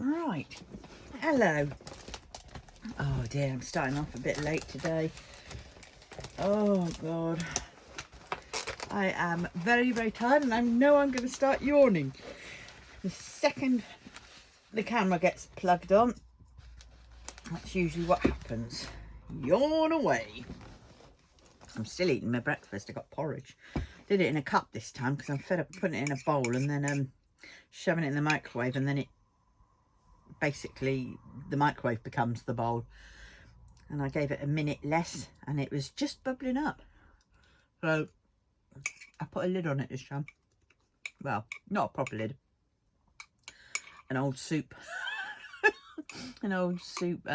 Right, hello. Oh dear, I'm starting off a bit late today. Oh God, I am very, very tired, and I know I'm going to start yawning the second the camera gets plugged on. That's usually what happens. Yawn away. I'm still eating my breakfast. I got porridge. Did it in a cup this time because I'm fed up putting it in a bowl and then shoving it in the microwave, and then it basically, the microwave becomes the bowl. And I gave it a minute less and it was just bubbling up. So I put a lid on it this time. Well, not a proper lid. An old soup. An old soup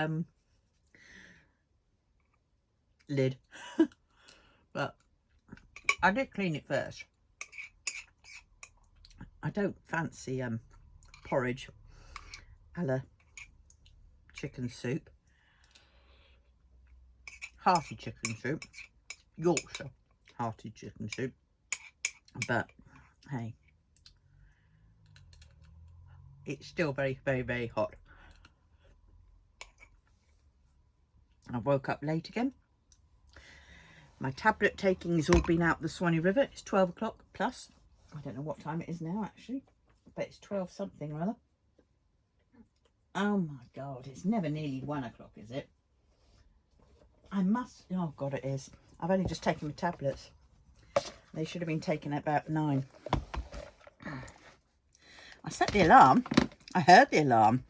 lid. But I did clean it first. I don't fancy porridge a la chicken soup. Hearty chicken soup. Yorkshire hearty chicken soup. But hey, it's still very, very, very hot. I woke up late again. My tablet taking has all been out the Swanee River. It's 12 o'clock plus. I don't know what time it is now actually, but it's 12 something or other. Oh my God, it's never nearly 1 o'clock, is it? I must, oh God, it is. I've only just taken my tablets. They should have been taken at about 9. I set the alarm. I heard the alarm.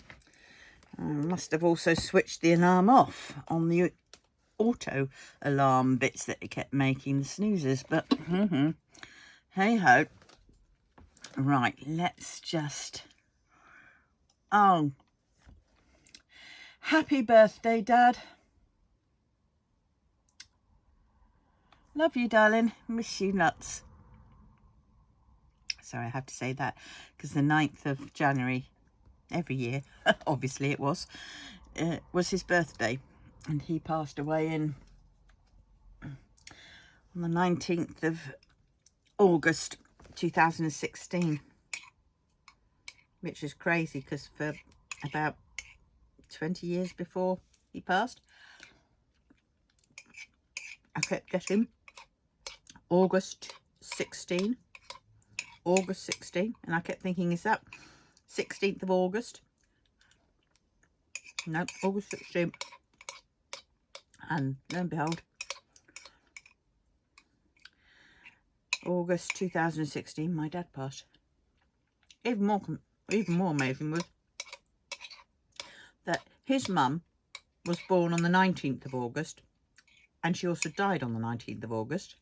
I must have also switched the alarm off on the auto alarm bits that it kept making, the snoozers, but hey ho. Right, let's just, oh, happy birthday, Dad. Love you, darling. Miss you nuts. Sorry, I have to say that because the 9th of January every year, obviously it was his birthday, and he passed away on the 19th of August 2016, which is crazy because for about 20 years before he passed, I kept getting August 16, and I kept thinking, is that 16th of August? No, August 16th. And lo and behold, August 2016, my dad passed. Even more amazing was that his mum was born on the 19th of August, and she also died on the 19th of August.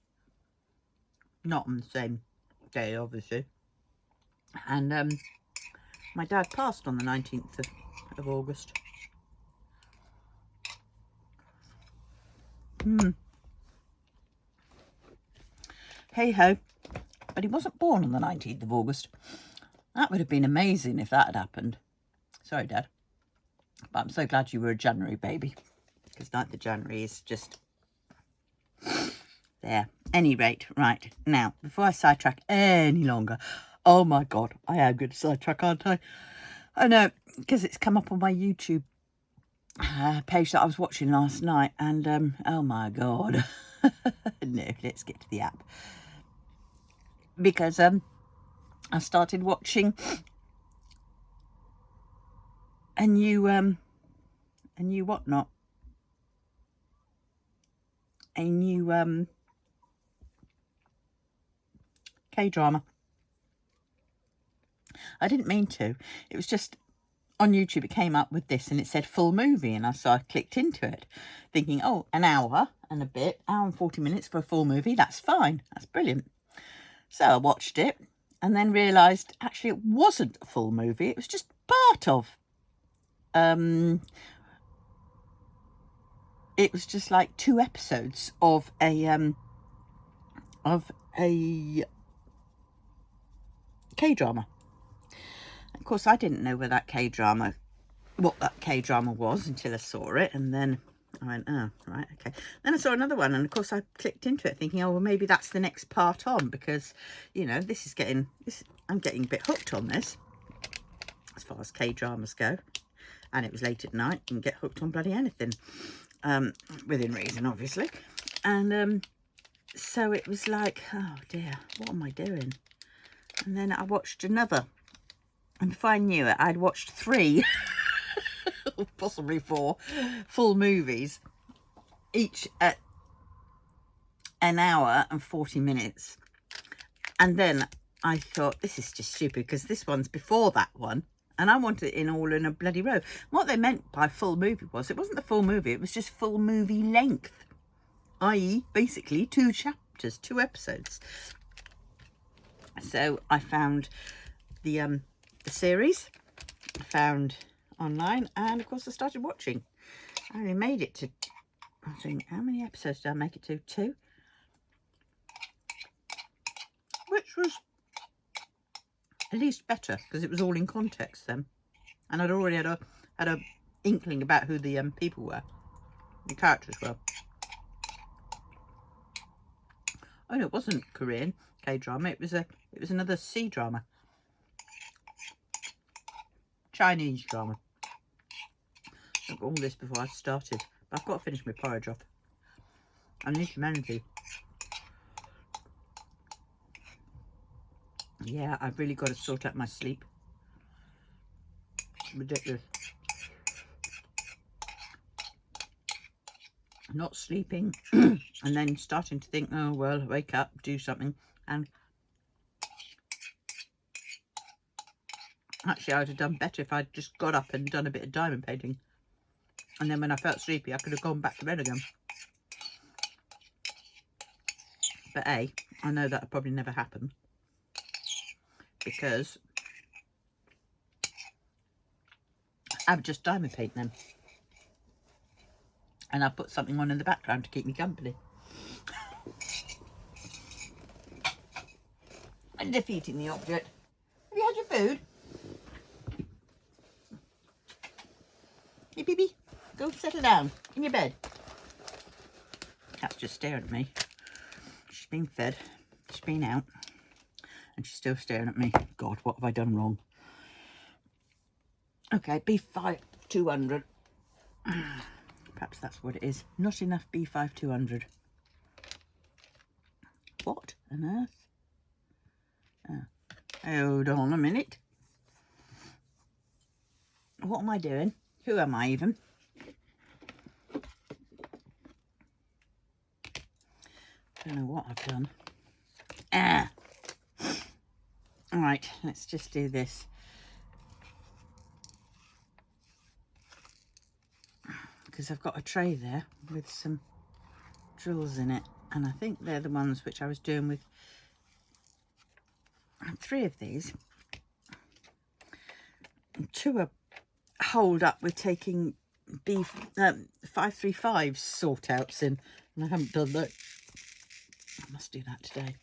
Not on the same day, obviously. And my dad passed on the 19th of August. Hey ho. But he wasn't born on the 19th of August. That would have been amazing if that had happened. Sorry, Dad. But I'm so glad you were a January baby, because 9th of January is just there. Any rate, right, now, before I sidetrack any longer, oh my God, I am going to sidetrack, aren't I? I know, because it's come up on my YouTube page that I was watching last night, and oh my God. No, let's get to the app. Because I started watching a new whatnot. A new K-drama. I didn't mean to. It was just on YouTube it came up with this and it said full movie, and so I clicked into it thinking, oh, an hour and a bit, hour and 40 minutes for a full movie, that's fine, that's brilliant. So I watched it and then realised actually it wasn't a full movie, it was just part of it was just like 2 episodes of a K-drama. Of course, I didn't know what that K-drama was until I saw it, and then I went, oh, right, okay. Then I saw another one, and of course I clicked into it thinking, oh, well, maybe that's the next part on, because, you know, I'm getting a bit hooked on this. as far as K-dramas go. And it was late at night and get hooked on bloody anything. Within reason, obviously. And so it was like, oh dear, what am I doing? And then I watched another. And if I knew it, I'd watched 3, possibly 4, full movies, each at an hour and 40 minutes. And then I thought, this is just stupid, because this one's before that one. And I wanted it in all in a bloody row. What they meant by full movie was, it wasn't the full movie, it was just full movie length. I.e., basically 2 chapters, 2 episodes. So I found the series, I found online, and of course I started watching. I only made it to, I think, how many episodes did I make it to? 2? Which was at least better, because it was all in context then. And I'd already had a inkling about who the people were, the characters were. Oh no, it wasn't Korean K-drama, it was another C-drama. Chinese drama. I've got all this before I started, but I've got to finish my porridge off. I need humanity. Yeah, I've really got to sort out my sleep. It's ridiculous. Not sleeping and then starting to think, oh well, wake up, do something, and actually I'd have done better if I'd just got up and done a bit of diamond painting, and then when I felt sleepy I could have gone back to bed again. But I know that'll probably never happen, because I would just diamond paint them. And I put something on in the background to keep me company. And defeating the object. Have you had your food? Hey, baby, go settle down in your bed. Cat's just staring at me. She's been fed, she's been out, and she's still staring at me. God, what have I done wrong? Okay, B5 200. Perhaps that's what it is. Not enough B5 200. What on earth? Oh, hold on a minute. What am I doing? Who am I even? Don't know what I've done. All right, let's just do this. Because I've got a tray there with some drills in it, and I think they're the ones which I was doing with 3 of these. And 2 are holed up with taking B535 sort outs in, and I haven't done that. I must do that today.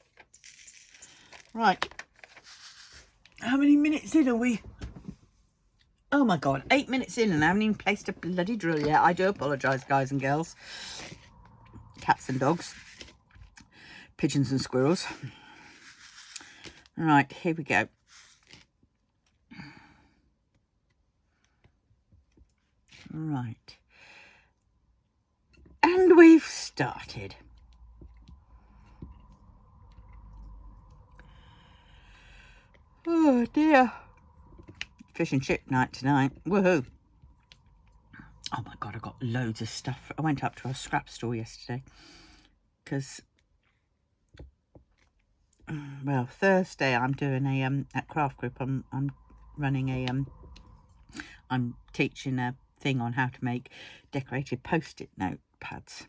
Right, how many minutes in are we? Oh my God, 8 minutes in and I haven't even placed a bloody drill yet. I do apologise, guys and girls. Cats and dogs. Pigeons and squirrels. Right, here we go. Right. And we've started. Oh dear. Fish and chip night tonight. Woohoo. Oh my God, I got loads of stuff. I went up to a scrap store yesterday because, well, Thursday I'm doing a at Craft Group. I'm running a I'm teaching a thing on how to make decorated post-it note pads.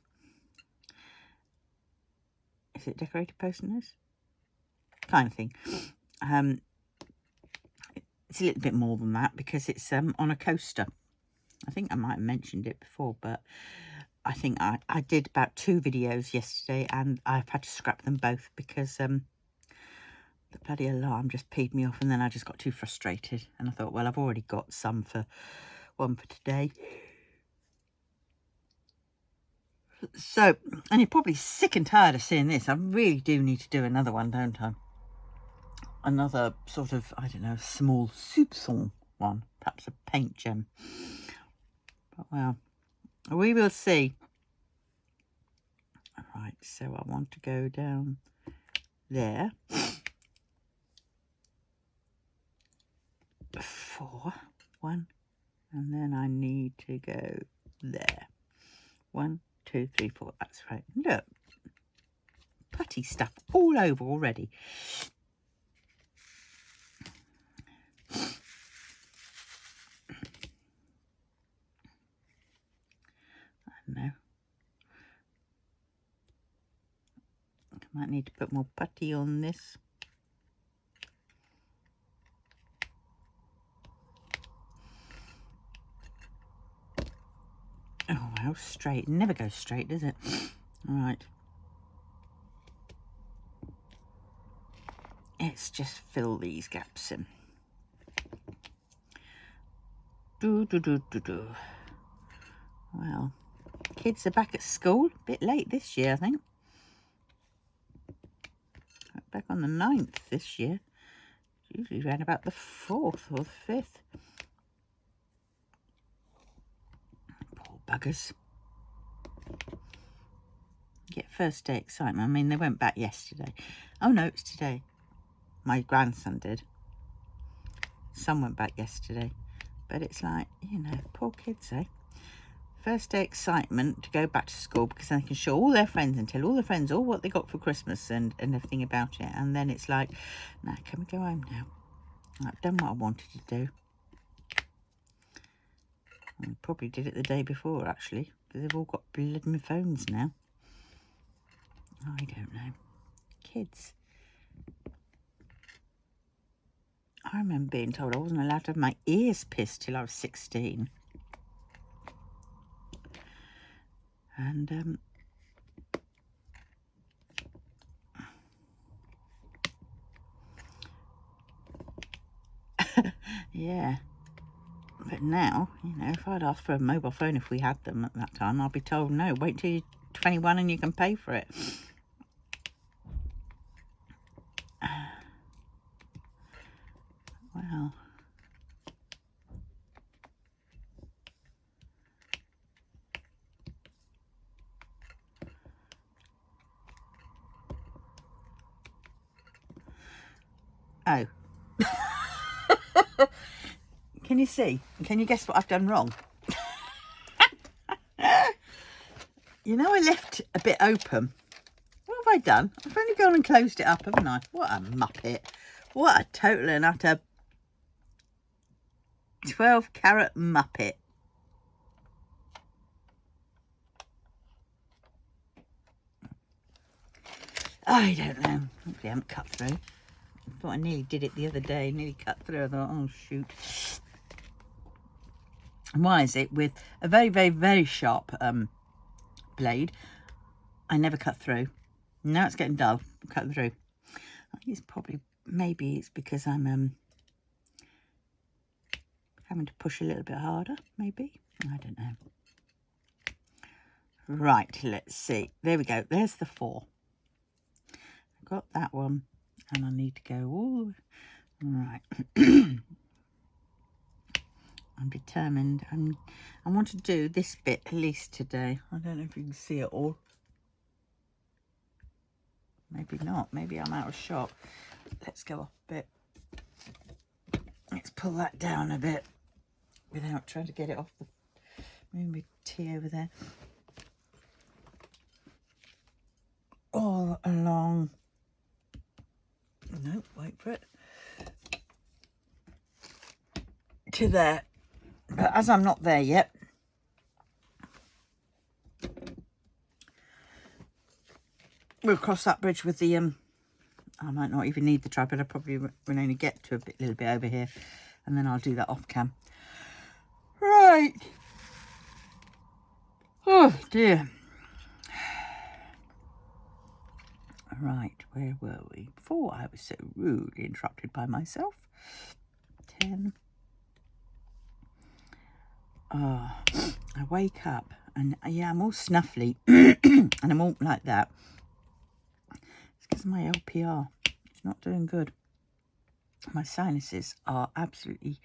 Is it decorated post-it notes? Kind of thing. It's a little bit more than that because it's on a coaster. I think I might have mentioned it before, but I think I did about 2 videos yesterday and I've had to scrap them both because the bloody alarm just peed me off, and then I just got too frustrated and I thought, well, I've already got one for today. So, and you're probably sick and tired of seeing this. I really do need to do another one, don't I? Another sort of, I don't know, small soupçon one. Perhaps a paint gem. But well, we will see. Right, so I want to go down there. 4, 1, and then I need to go there. 1, 2, 3, 4. That's right. Look, putty stuff all over already. I don't know. I might need to put more putty on this. Oh, well, straight. It never goes straight, does it? All right. Let's just fill these gaps in. Well, kids are back at school. A bit late this year, I think. Back on the 9th this year. Usually around about the 4th or the 5th. Poor buggers. Get first day excitement. I mean, they went back yesterday. Oh no, it's today. My grandson did. Son went back yesterday. But it's like, you know, poor kids, eh? First day excitement to go back to school because then they can show all their friends and tell all their friends all what they got for Christmas and everything about it. And then it's like, nah, can we go home now? I've done what I wanted to do. I probably did it the day before, actually, because they've all got bloody phones now. I don't know. Kids. I remember being told I wasn't allowed to have my ears pierced till I was 16. And, yeah. But now, you know, if I'd asked for a mobile phone if we had them at that time, I'd be told, no, wait till you're 21 and you can pay for it. Well. Oh. Can you see? Can you guess what I've done wrong? You know, I left a bit open. What have I done? I've only gone and closed it up, haven't I? What a muppet. What a total and utter 12-carat muppet. I don't know. Hopefully I haven't cut through. I thought I nearly did it the other day. Nearly cut through. I thought, oh, shoot. And why is it with a very, very, very sharp blade, I never cut through. Now it's getting dull. I'm cutting through. I think it's probably, maybe it's because I'm having to push a little bit harder, maybe. I don't know. Right, let's see. There we go. There's the 4. I've got that one, and I need to go all right. I'm determined. I want to do this bit at least today. I don't know if you can see it all. Maybe not. Maybe I'm out of shot. Let's go off a bit. Let's pull that down a bit without trying to get it off the... Move my tea over there. All along. No, wait for it. To there. But as I'm not there yet, we'll cross that bridge with the, I might not even need the tripod. I probably will only get to a little bit over here. And then I'll do that off cam. Right. Oh, dear. Right, where were we? Before I was so rudely interrupted by myself. 10. Oh, I wake up and, yeah, I'm all snuffly. And I'm all like that. It's because of my LPR. It's not doing good. My sinuses are absolutely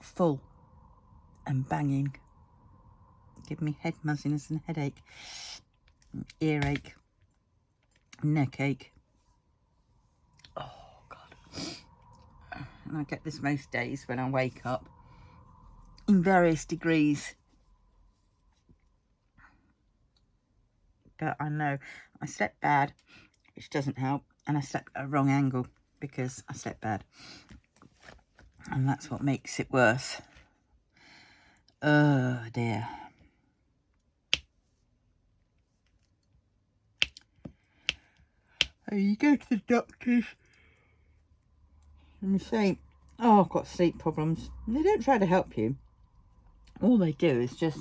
full and banging. Give me head muzziness and headache, earache, neck ache. Oh God. And I get this most days when I wake up in various degrees. But I know I slept bad, which doesn't help, and I slept at a wrong angle because I slept bad. And that's what makes it worse. Oh dear. You go to the doctors and you say, oh, I've got sleep problems. And they don't try to help you. All they do is just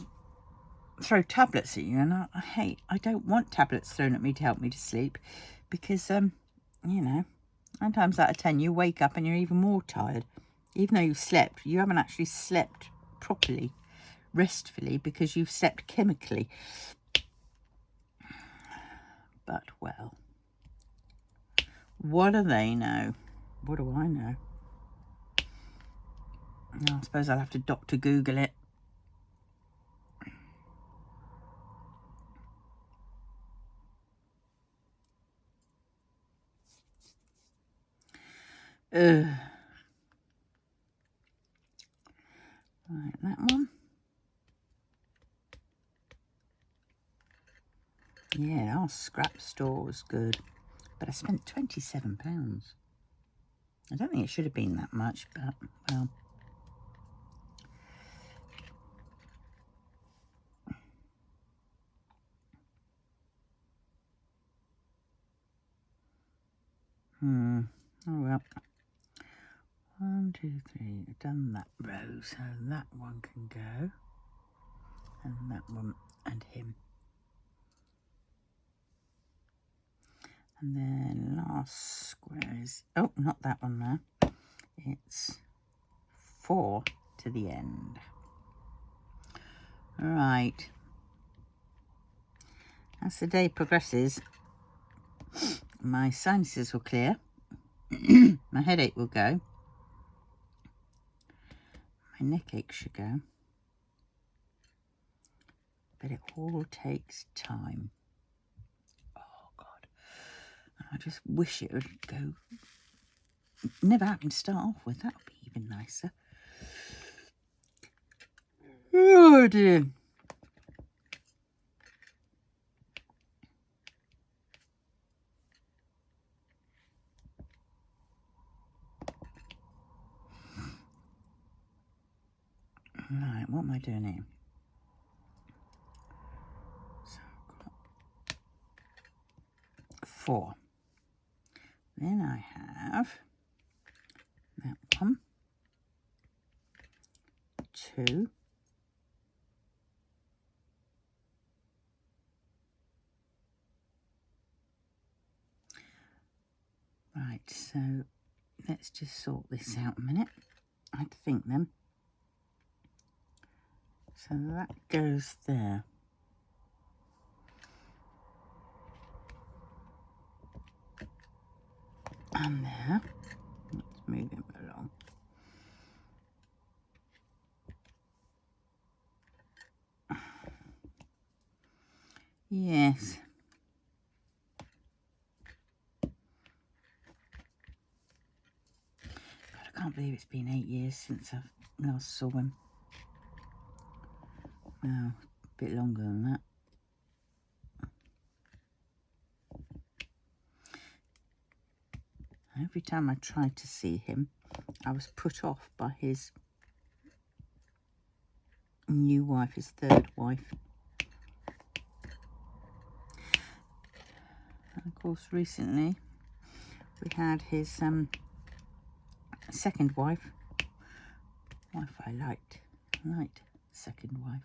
throw tablets at you. And I don't want tablets thrown at me to help me to sleep. Because, you know, 9 times out of 10, you wake up and you're even more tired. Even though you've slept, you haven't actually slept properly, restfully, because you've slept chemically. But, well, what do they know? What do I know? No, I suppose I'll have to Dr. Google it. Right, that one. Yeah, our scrap store was good. But I spent £27. I don't think it should have been that much, but, well. Oh well. 1, 2, 3. I've done that row, so that one can go. And that one and him. And then last square is, oh, not that one there. It's 4 to the end. Right. As the day progresses, my sinuses will clear. My headache will go. My neck ache should go. But it all takes time. Oh, God. I just wish it would go. Never happened to start off with. That would be even nicer. Oh, dear. Right, what am I doing here? So I've got 4. Then I have that one, 2, right, so let's just sort this out a minute. I had to think then. So that goes there. And there. Let's move him along. Yes. God, I can't believe it's been 8 years since I last saw him. Well, a bit longer than that. Every time I tried to see him, I was put off by his new wife, his 3rd wife. And of course, recently we had his 2nd wife. Wife I liked 2nd wife.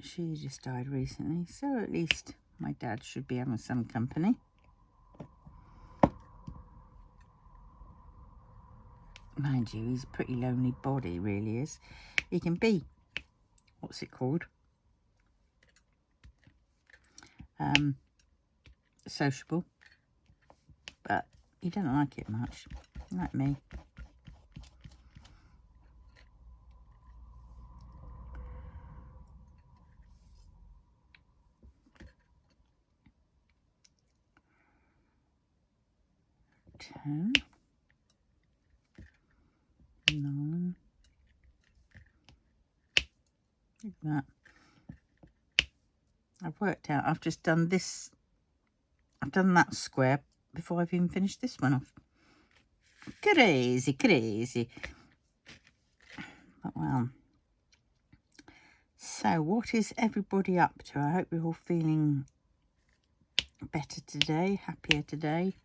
She just died recently, so at least my dad should be having some company. Mind you, he's a pretty lonely body, really is. He can be, what's it called? Sociable, but he doesn't like it much, like me. 10, 9, like that. I've worked out, I've just done this, I've done that square before I've even finished this one off. Crazy, crazy. But well, so what is everybody up to? I hope you're all feeling better today, happier today.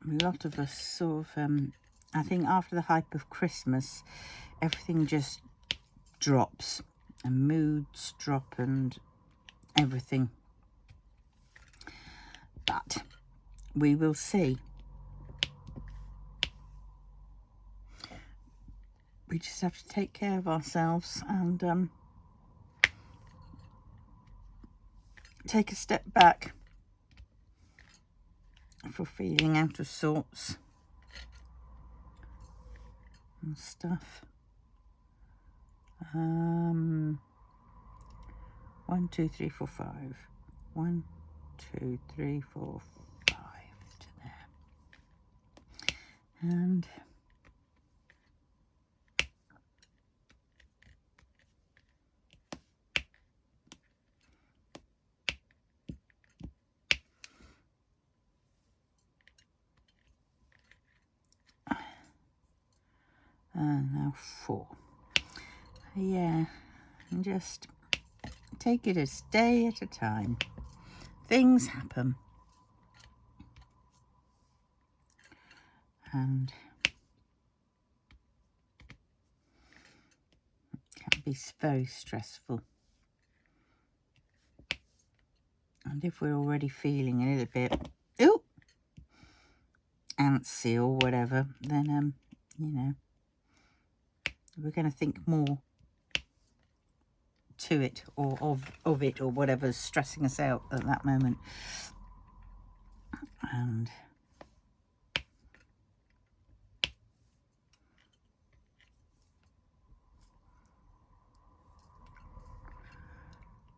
A lot of us sort of, I think after the hype of Christmas, everything just drops and moods drop and everything. But we will see. We just have to take care of ourselves and take a step back if we're feeling out of sorts and stuff. 1, 2, 3, 4, 5. 1, 2, 3, 4, 5 to there. And now 4. Yeah, and just take it a day at a time. Things happen. And it can be very stressful. And if we're already feeling a little bit, antsy or whatever, then, you know, we're going to think more to it or of it or whatever's stressing us out at that moment. And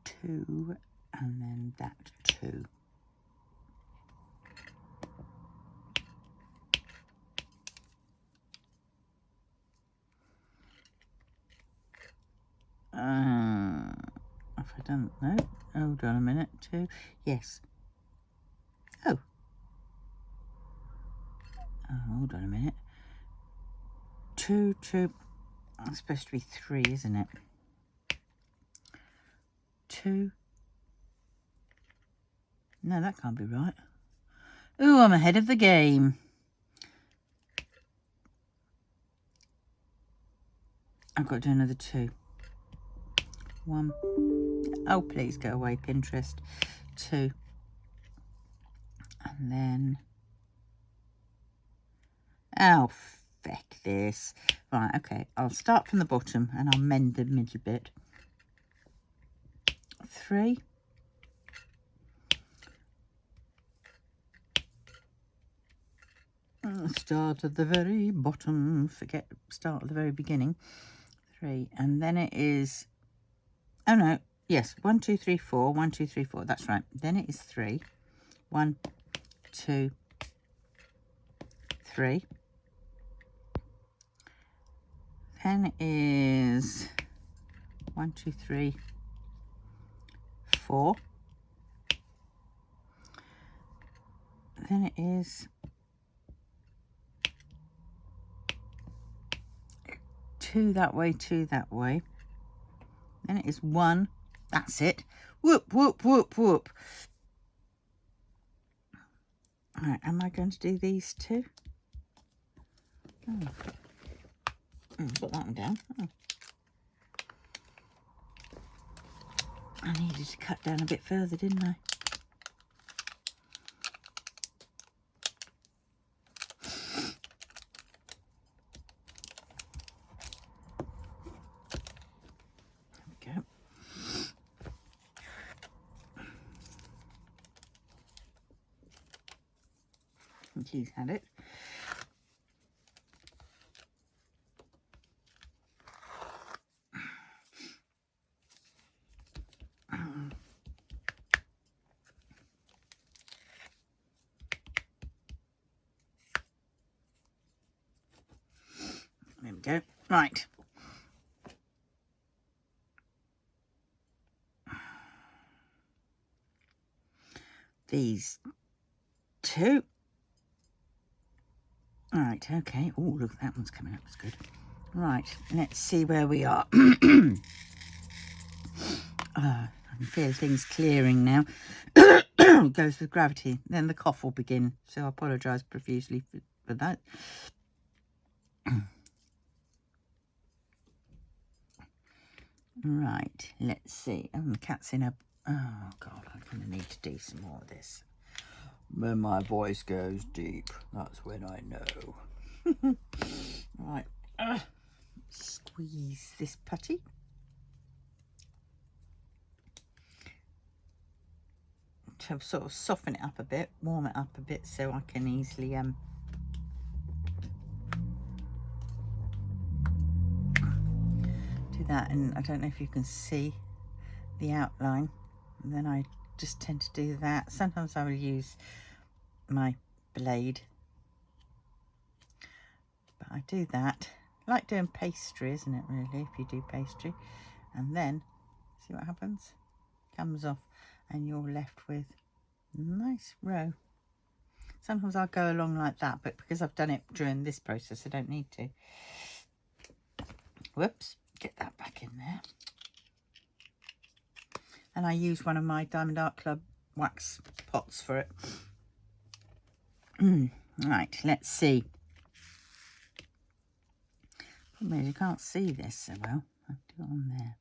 two, and then that 2. Have I done, no, hold on a minute, 2, yes. Oh, hold on a minute. 2, 2, it's supposed to be 3, isn't it? 2, no, that can't be right. Oh, I'm ahead of the game. I've got to do another 2. 1. Oh, please go away, Pinterest. 2. And then, oh, feck this. Right, okay, I'll start from the bottom and I'll mend the middle bit. 3. Start at the very bottom, forget start at the very beginning. 3, and then it is, oh no, yes, 1, 2, 3, 4, 1, 2, 3, 4, that's right. Then it is 3, 1, 2, 3. Then it is 1, 2, 3, 4. Then it is 2 that way, 2 that way. Then it is 1. That's it. Whoop, whoop, whoop, whoop. All right, am I going to do these 2? Oh. Put that one down. Oh. I needed to cut down a bit further, didn't I? There we go. And she's had it. Go. Right. These two. Right, okay. Oh, look, that one's coming up. That's good. Right, let's see where we are. I can feel things clearing now. Goes with gravity. Then the cough will begin. So I apologise profusely for that. Right, let's see. Oh, the cat's in a... Oh, God, I'm going to need to do some more of this. When my voice goes deep, that's when I know. Right. Squeeze this putty. To sort of soften it up a bit, warm it up a bit so I can easily do that. And I don't know if you can see the outline, and then I just tend to do that. Sometimes I will use my blade, but I do that. I like doing pastry, isn't it, really, if you do pastry? And then see what happens, comes off and you're left with a nice row. Sometimes I'll go along like that, but because I've done it during this process I don't need to. Whoops, get that back in there. And I use one of my Diamond Art Club wax pots for it. Right, let's see. Problem is you can't see this so well. I'll do it on there.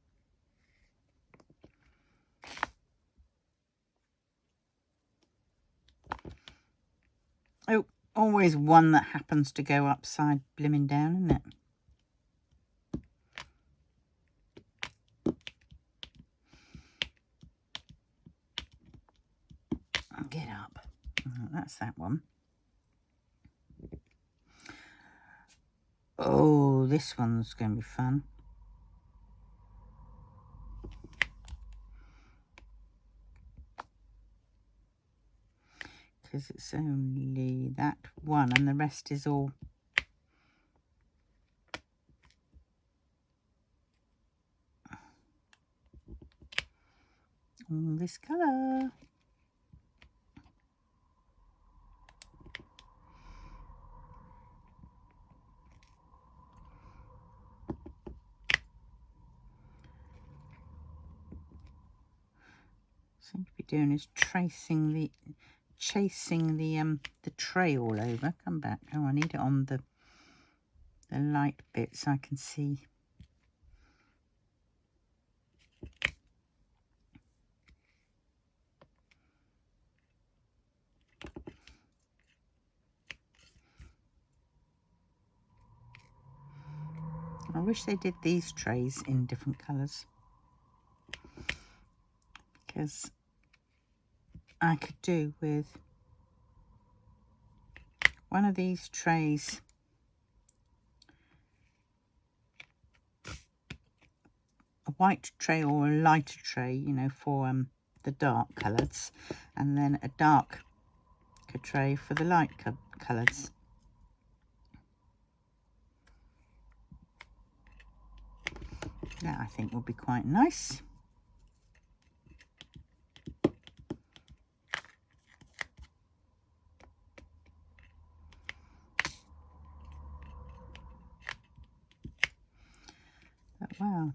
Oh, always one that happens to go upside blimmin' down, isn't it? Get up. Oh, that's that one. Oh, this one's going to be fun. Because it's only that one and the rest is all this colour. Seem to be doing is chasing the tray all over. Come back. Oh, I need it on the light bit so I can see. I wish they did these trays in different colours, because I could do with one of these trays, a white tray or a lighter tray, you know, for the dark colours, and then a dark tray for the light colours. That I think will be quite nice. But wow.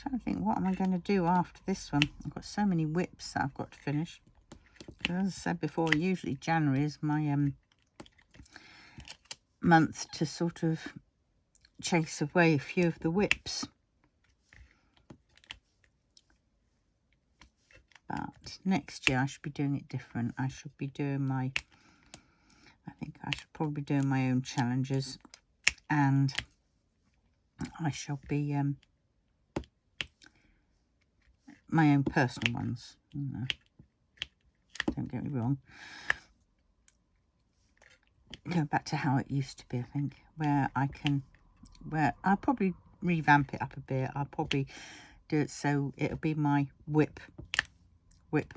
Trying to think, what am I going to do after this one? I've got so many whips that I've got to finish. As I said before, usually January is my month to sort of chase away a few of the whips. But next year I should be doing it different. I should be doing I think I should probably be doing my own challenges, and I shall be my own personal ones. You know, don't get me wrong. Go back to how it used to be, I think, where I'll probably revamp it up a bit. I'll probably do it so it'll be my whip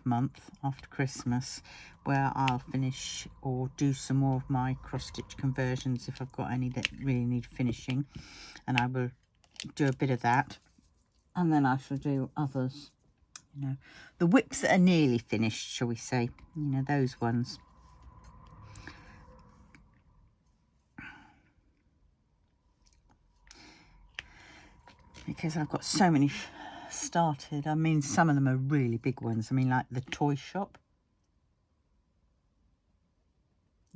month after Christmas, where I'll finish or do some more of my cross stitch conversions if I've got any that really need finishing, and I will do a bit of that, and then I shall do others, you know, the whips that are nearly finished, shall we say, you know, those ones. Because I've got so many started. I mean, some of them are really big ones. I mean, like the toy shop.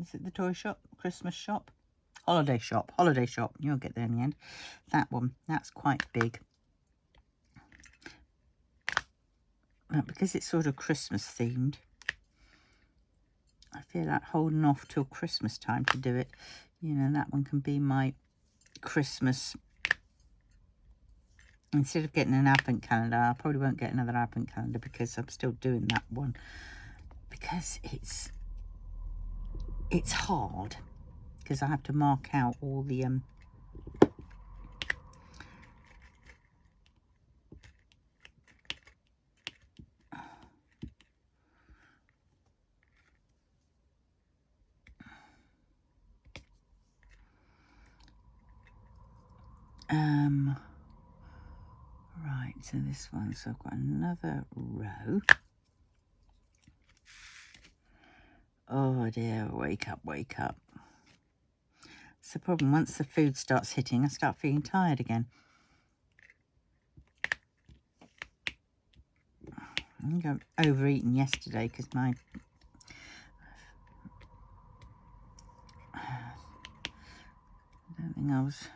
Is it the toy shop? Christmas shop? Holiday shop. Holiday shop. You'll get there in the end. That one. That's quite big. But because it's sort of Christmas themed, I feel like holding off till Christmas time to do it. You know, that one can be my Christmas. Instead of getting an advent calendar, I probably won't get another advent calendar because I'm still doing that one. Because it's hard. Because I have to mark out all the right, so this one, so I've got another row. Oh dear, wake up, wake up. It's the problem, once the food starts hitting, I start feeling tired again. I think I'm overeating yesterday because I don't think I was...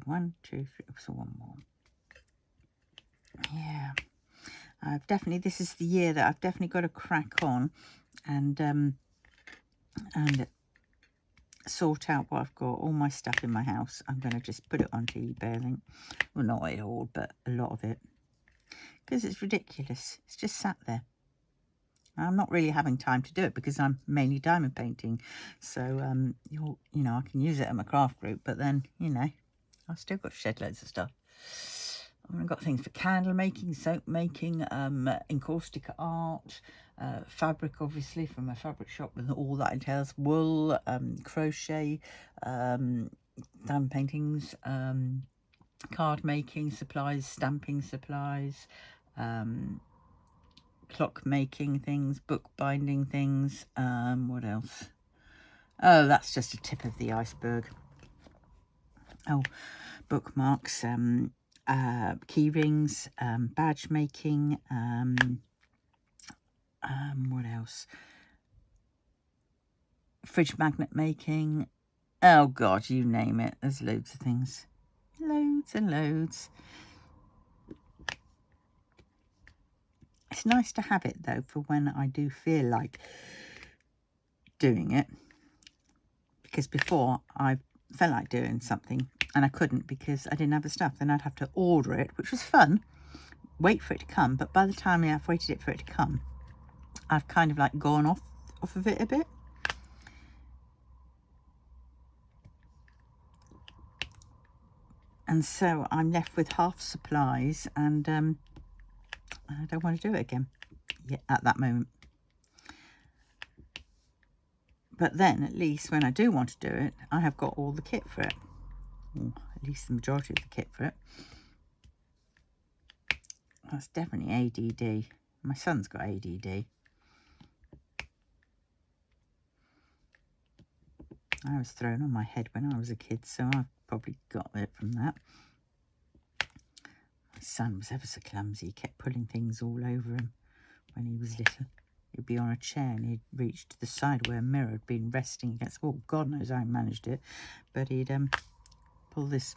1, 2, 3, so one more. Yeah, I've definitely, this is the year that I've definitely got to crack on and sort out what I've got, all my stuff in my house. I'm going to just put it onto eBay, I think. Well, not it all, but a lot of it, because it's ridiculous. It's just sat there. I'm not really having time to do it because I'm mainly diamond painting, so you know, I can use it at my craft group, but then, you know, I've still got shed loads of stuff. I've got things for candle making, soap making, encaustic art, fabric, obviously, from a fabric shop with all that entails, wool, crochet, diamond paintings, card making supplies, stamping supplies, clock making things, book binding things, what else? Oh, that's just a tip of the iceberg. Oh, bookmarks, key rings, badge making, what else? Fridge magnet making. Oh God, you name it. There's loads of things. Loads and loads. It's nice to have it though for when I do feel like doing it. Because before I felt like doing something and I couldn't because I didn't have the stuff. Then I'd have to order it, which was fun. Wait for it to come. But by the time I've waited for it to come, I've kind of like gone off of it a bit. And so I'm left with half supplies and I don't want to do it again yet at that moment. But then at least when I do want to do it, I have got all the kit for it. Or at least the majority of the kit for it. That's definitely ADD. My son's got ADD. I was thrown on my head when I was a kid, so I've probably got it from that. My son was ever so clumsy. He kept pulling things all over him when he was little. He'd be on a chair and he'd reach to the side where a mirror had been resting against. Oh, God knows how he managed it. But he'd pull this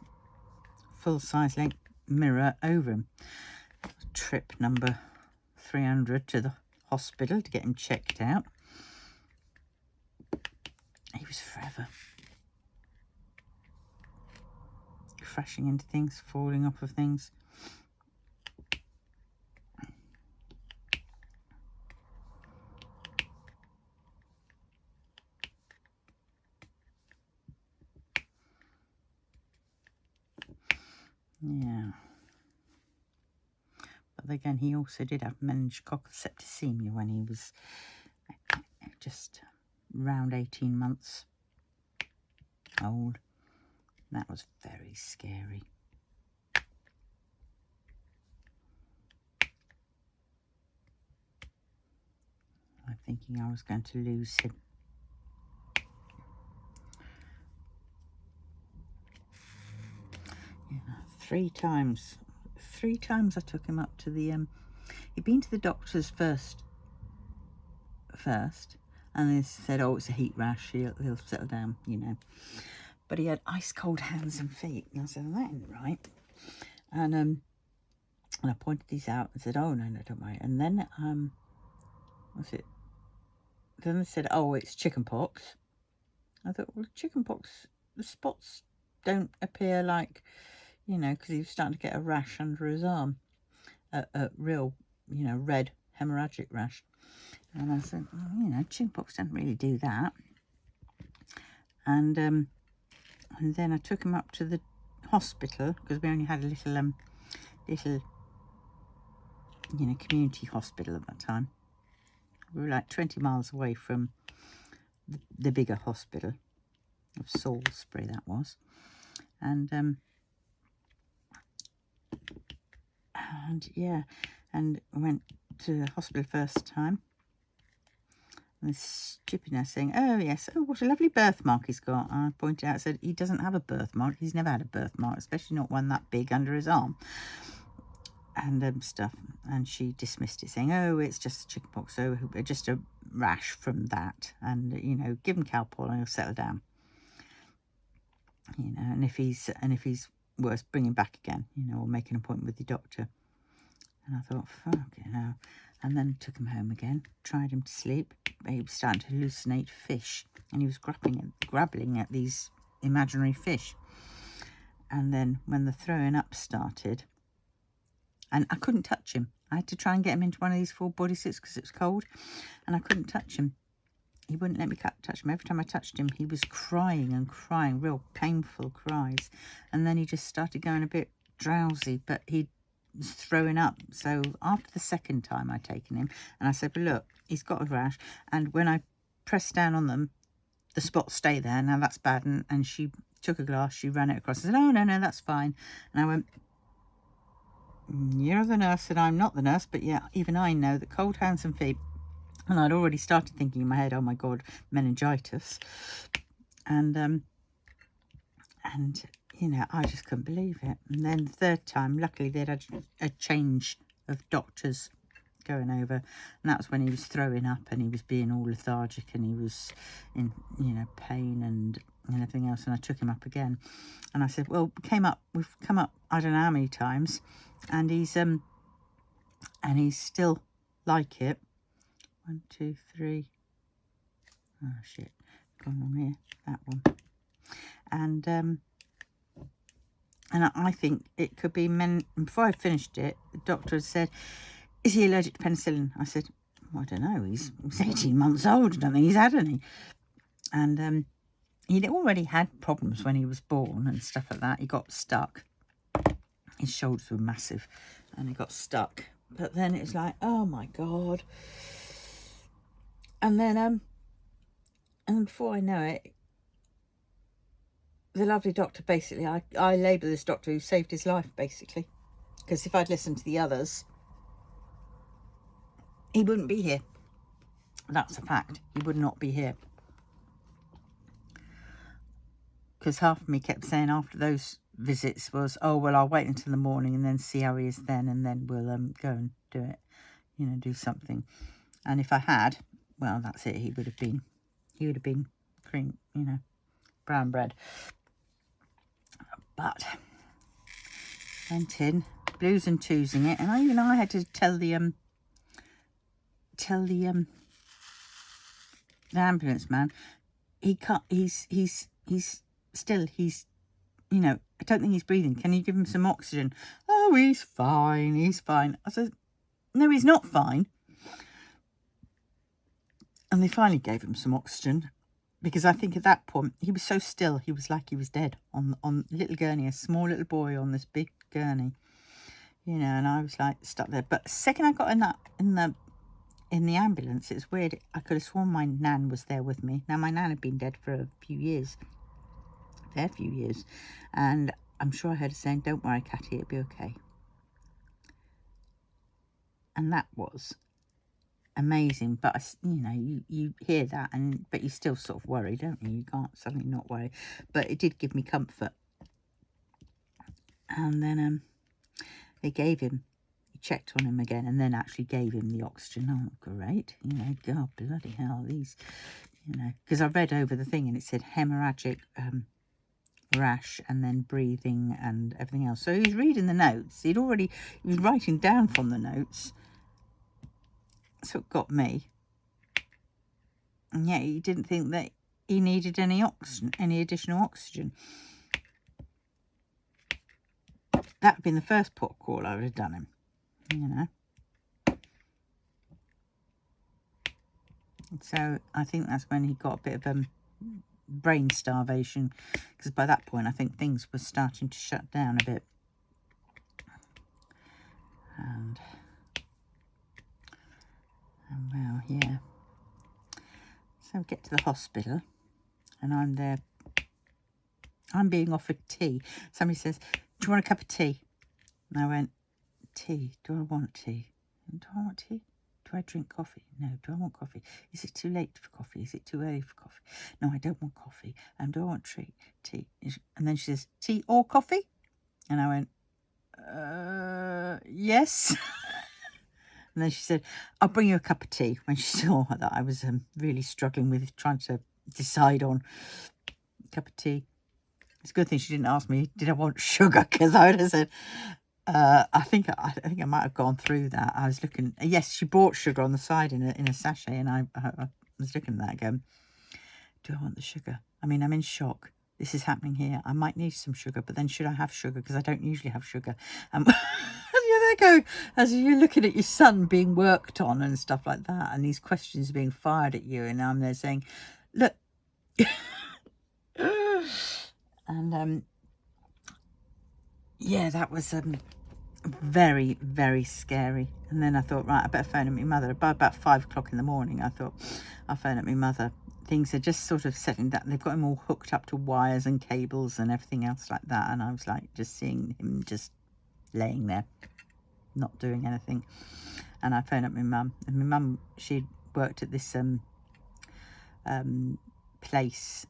full-size length mirror over him. Trip number 300 to the hospital to get him checked out. He was forever crashing into things, falling off of things. again, he also did have meningococcal septicemia when he was just around 18 months old. That was very scary. I'm thinking I was going to lose him. Yeah, three times I took him up to the he'd been to the doctors first and they said, oh, it's a heat rash, he'll settle down, you know, but he had ice cold hands and feet, and I said, that ain't right. And I pointed these out and said, oh, no, don't worry. And then what's it, then they said, oh, it's chicken pox. I thought, well, chicken pox, the spots don't appear like, you know, because he was starting to get a rash under his arm, a real, you know, red hemorrhagic rash. And I said, well, you know, chickenpox doesn't really do that. And then I took him up to the hospital, because we only had a little, you know, community hospital at that time. We were like 20 miles away from the bigger hospital of Salisbury, that was. And yeah, and I went to the hospital first time. And this stupid nurse saying, oh yes, oh what a lovely birthmark he's got. I pointed out, said he doesn't have a birthmark. He's never had a birthmark, especially not one that big under his arm. And stuff. And she dismissed it, saying, oh, it's just chickenpox, so just a rash from that. And you know, give him Calpol and he'll settle down. You know, and if he's worse, bring him back again. You know, or make an appointment with the doctor. And I thought, fuck, you know. And then took him home again, tried him to sleep. He was starting to hallucinate fish, and he was grabbling at these imaginary fish. And then when the throwing up started, and I couldn't touch him. I had to try and get him into one of these full bodysuits because it was cold, and I couldn't touch him. He wouldn't let me touch him. Every time I touched him, he was crying and crying, real painful cries. And then he just started going a bit drowsy, but he was throwing up. So after the second time I'd taken him, and I said, well, look, he's got a rash, and when I press down on them, the spots stay there. Now that's bad. And she took a glass, she ran it across and said, oh, no, that's fine. And I went, you're the nurse and I'm not the nurse, but yeah, even I know that cold hands and feet. And I'd already started thinking in my head, oh my God, meningitis. And you know, I just couldn't believe it. And then the third time, luckily they'd had a change of doctors going over, and that was when he was throwing up and he was being all lethargic and he was in, you know, pain and everything else. And I took him up again, and I said, well, we've come up I don't know how many times, and he's still like it. 1, 2, 3. Oh shit, gone on here, that one. And I think it could be before I finished it, the doctor had said, is he allergic to penicillin? I said, well, I don't know. He's 18 months old. I don't think he's had any. And he'd already had problems when he was born and stuff like that. He got stuck. His shoulders were massive and he got stuck. But then it was like, oh my God. And then before I know it, the lovely doctor, basically, I label this doctor who saved his life, basically. Because if I'd listened to the others, he wouldn't be here. That's a fact. He would not be here. Because half of me kept saying after those visits was, oh, well, I'll wait until the morning and then see how he is then, and then we'll go and do it, you know, do something. And if I had, well, that's it. He would have been cream, you know, brown bread. But went in, blues and twosing it, and I had to tell the ambulance man, he's still, you know, I don't think he's breathing. Can you give him some oxygen? Oh, he's fine. I said, no, he's not fine. And they finally gave him some oxygen, because I think at that point he was so still, he was like he was dead on little gurney, a small little boy on this big gurney. you know, and I was like stuck there. But the second I got in the ambulance, it's weird. I could have sworn my nan was there with me. Now, my nan had been dead for a fair few years, and I'm sure I heard her saying, "Don't worry, Catty, it'll be okay." And that was amazing. But you know, you hear that, but you still sort of worry, don't you? You can't suddenly not worry. But it did give me comfort. And then they gave him, he checked on him again, and then actually gave him the oxygen. Oh, great. You know, God, bloody hell, these, you know, because I read over the thing and it said hemorrhagic rash and then breathing and everything else. So he was reading the notes. He was writing down from the notes. So it got me. And yet he didn't think that he needed any oxygen, any additional oxygen. That would have been the first port call I would have done him, you know. So I think that's when he got a bit of brain starvation, because by that point I think things were starting to shut down a bit. And well, yeah. So we get to the hospital and I'm there. I'm being offered tea. Somebody says, "Do you want a cup of tea?" And I went, "Tea? Do I want tea? Do I want tea? Do I drink coffee? No. Do I want coffee? Is it too late for coffee? Is it too early for coffee? No, I don't want coffee. Do I want tea?" And then she says, "Tea or coffee?" And I went, yes. And then she said, "I'll bring you a cup of tea," when she saw that I was really struggling with trying to decide on a cup of tea. It's a good thing she didn't ask me, did I want sugar? Because I would have said, I think I might have gone through that. I was looking. Yes, she bought sugar on the side in a sachet, and I was looking at that again. Do I want the sugar? I mean, I'm in shock. This is happening here. I might need some sugar, but then should I have sugar? Because I don't usually have sugar. And you go, as you're looking at your son being worked on and stuff like that, and these questions are being fired at you, and I'm there saying, "Look," and yeah, that was very, very scary. And then I thought, right, I better phone up my mother. By about 5 o'clock in the morning, I thought, I'll phone up my mother. Things are just sort of settling down. They've got him all hooked up to wires and cables and everything else like that. And I was like, just seeing him just laying there, not doing anything. And I phoned up my mum. And my mum, she'd worked at this place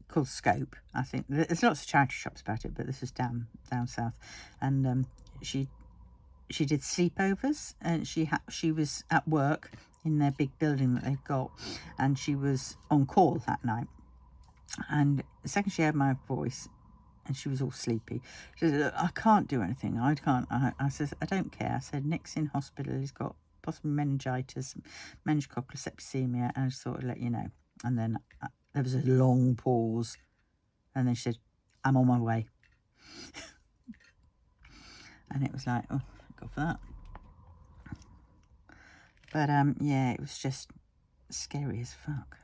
called Scope. I think there's lots of charity shops about it, but this was down south. And she did sleepovers, and she was at work in their big building that they've got, and she was on call that night. And the second she heard my voice, and she was all sleepy, she said, "I can't do anything. I can't." I said, "I don't care." I said, "Nick's in hospital. He's got possible meningitis, meningococcal septicemia, and I just thought I'd let you know." And then there was a long pause, and then she said, "I'm on my way." And it was like, oh, thank God for that. But yeah, it was just scary as fuck.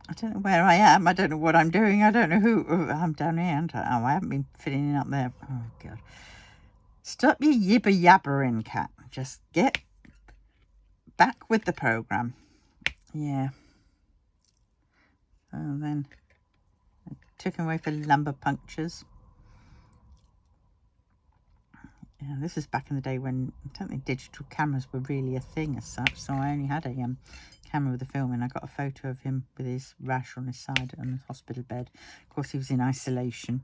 I don't know where I am. I don't know what I'm doing. I don't know who. I'm down here, aren't I? Oh, I haven't been fitting in up there. Oh, God. Stop your yibber yabbering, cat. Just get back with the program. Yeah. So then I took him away for lumbar punctures. Yeah, this is back in the day when I don't think digital cameras were really a thing as such. So I only had a camera with a film, and I got a photo of him with his rash on his side on the hospital bed. Of course, he was in isolation.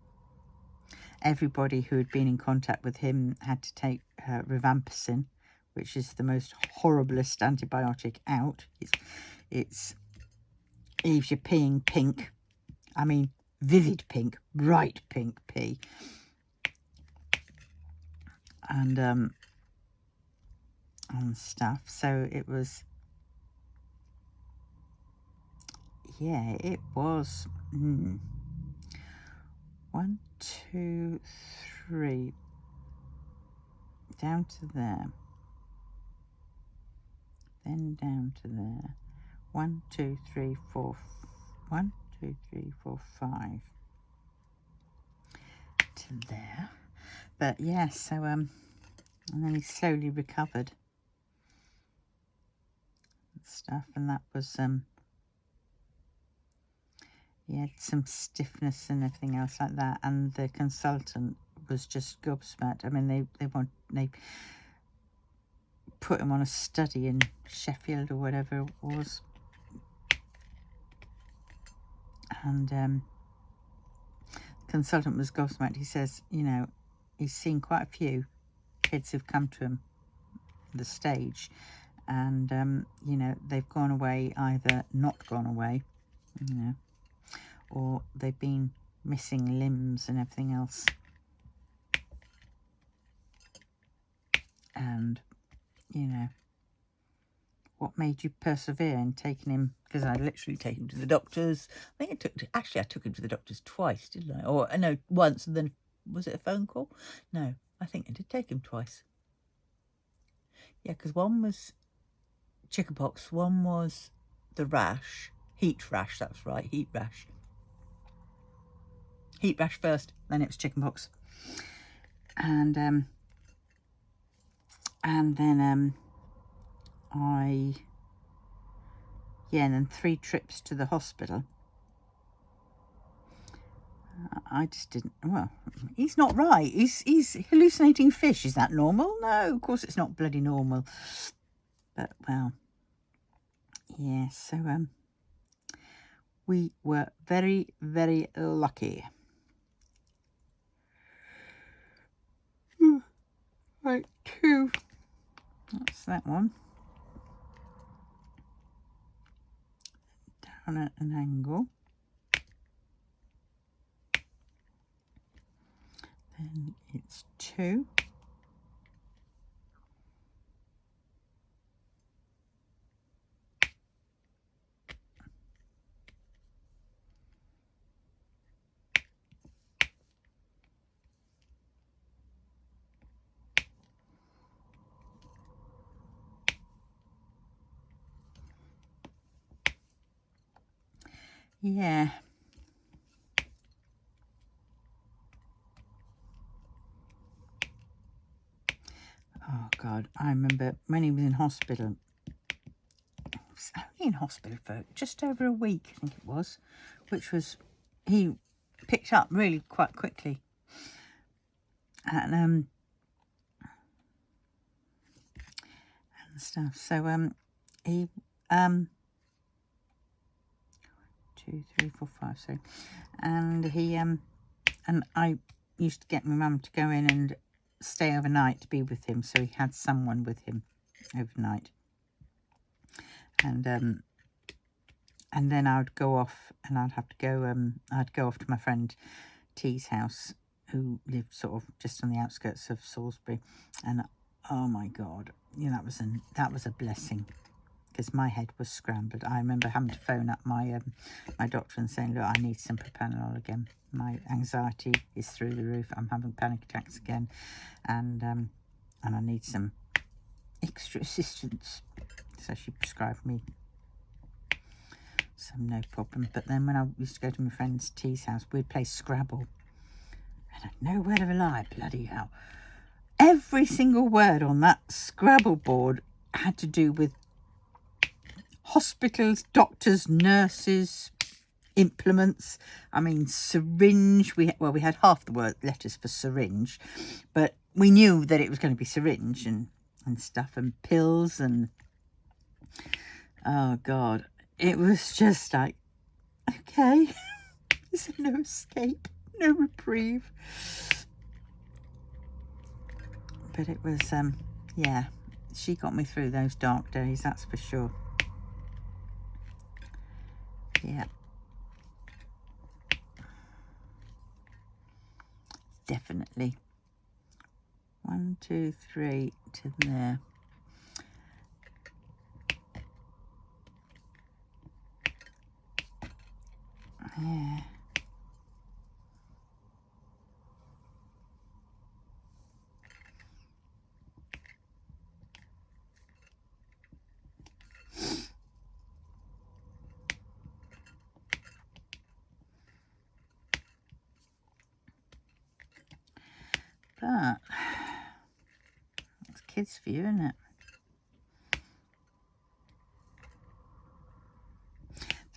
Everybody who had been in contact with him had to take rifampicin, which is the most horriblest antibiotic out. It's leaves you peeing pink. I mean, vivid pink, bright pink pee. And stuff. So it was, yeah, it was 1, 2, 3 down to there, then down to there, 1, 2, 3, 4, 1, 2, 3, 4, 5. to there. But yeah, so and then he slowly recovered and stuff, and that was he had some stiffness and everything else like that, and the consultant was just gobsmacked. I mean, they put him on a study in Sheffield or whatever it was, and the consultant was gobsmacked. He says, you know, he's seen quite a few kids who've come to him the stage, and you know, they've gone away, either not gone away, you know, or they've been missing limbs and everything else. And you know, what made you persevere in taking him? Because I literally take him to the doctors. I think I took him to the doctors twice, didn't I? Or no, once, and then was it a phone call? No, I think I did take him twice. Yeah, because one was chickenpox, one was the rash, heat rash. That's right, heat rash. Heat rash first, then it was chickenpox, and then and then 3 trips to the hospital. I just didn't. Well, he's not right. He's hallucinating fish. Is that normal? No, of course it's not bloody normal. But well, yeah. So we were very, very lucky. Right, 2. That's that one. Down at an angle. Then it's 2. Yeah. Oh God, I remember when he was in hospital. He was only in hospital for just over a week, I think it was, which was, he picked up really quite quickly. And stuff. So he 2, 3, 4, 5. So, and he and I used to get my mum to go in and stay overnight to be with him, so he had someone with him overnight. And then I would go off, and I'd have to go. I'd go off to my friend T's house, who lived sort of just on the outskirts of Salisbury, and oh my God, you know, that was a blessing, because my head was scrambled. I remember having to phone up my my doctor and saying, look, I need some propranolol again. My anxiety is through the roof. I'm having panic attacks again, and I need some extra assistance. So she prescribed me some, no problem. But then when I used to go to my friend's T's house, we'd play Scrabble. And no word of a lie, bloody hell, every single word on that Scrabble board had to do with hospitals, doctors, nurses, implements. I mean, syringe. We had half the word letters for syringe, but we knew that it was going to be syringe and stuff, and pills, and oh God, it was just like, okay, is there no escape, no reprieve? But it was yeah, she got me through those dark days, that's for sure. Yeah, definitely. 1, 2, 3 to there. Yeah. kids for you, isn't it?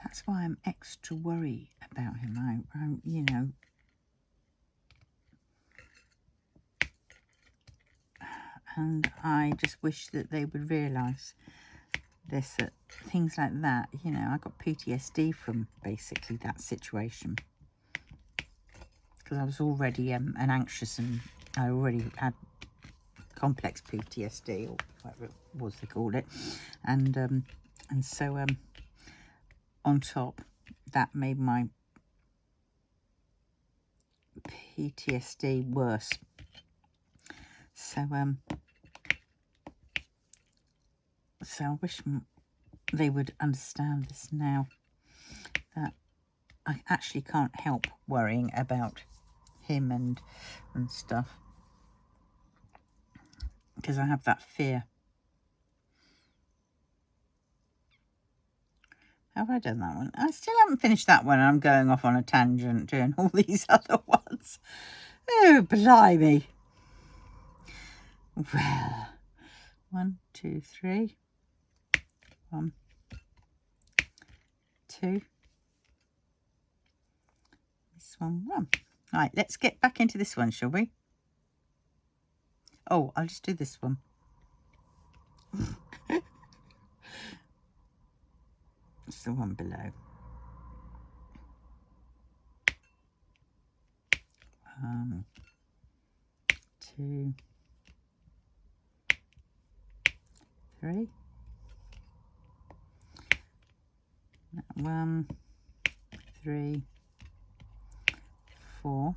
That's why I'm extra worried about him. I'm you know, and I just wish that they would realise this, that things like that, you know, I got PTSD from basically that situation. Because I was already an anxious, and I already had complex PTSD, or whatever it was they called it. And so on top, that made my PTSD worse. So I wish they would understand this now, that I actually can't help worrying about him and stuff, because I have that fear. Have I done that one? I still haven't finished that one. I'm going off on a tangent doing all these other ones. Oh, blimey. Well, 1, 2, 3. 1, 2. This one, 1. Right, let's get back into this one, shall we? Oh, I'll just do this one. It's the one below. 1, 2, 3. 1, 3, 4.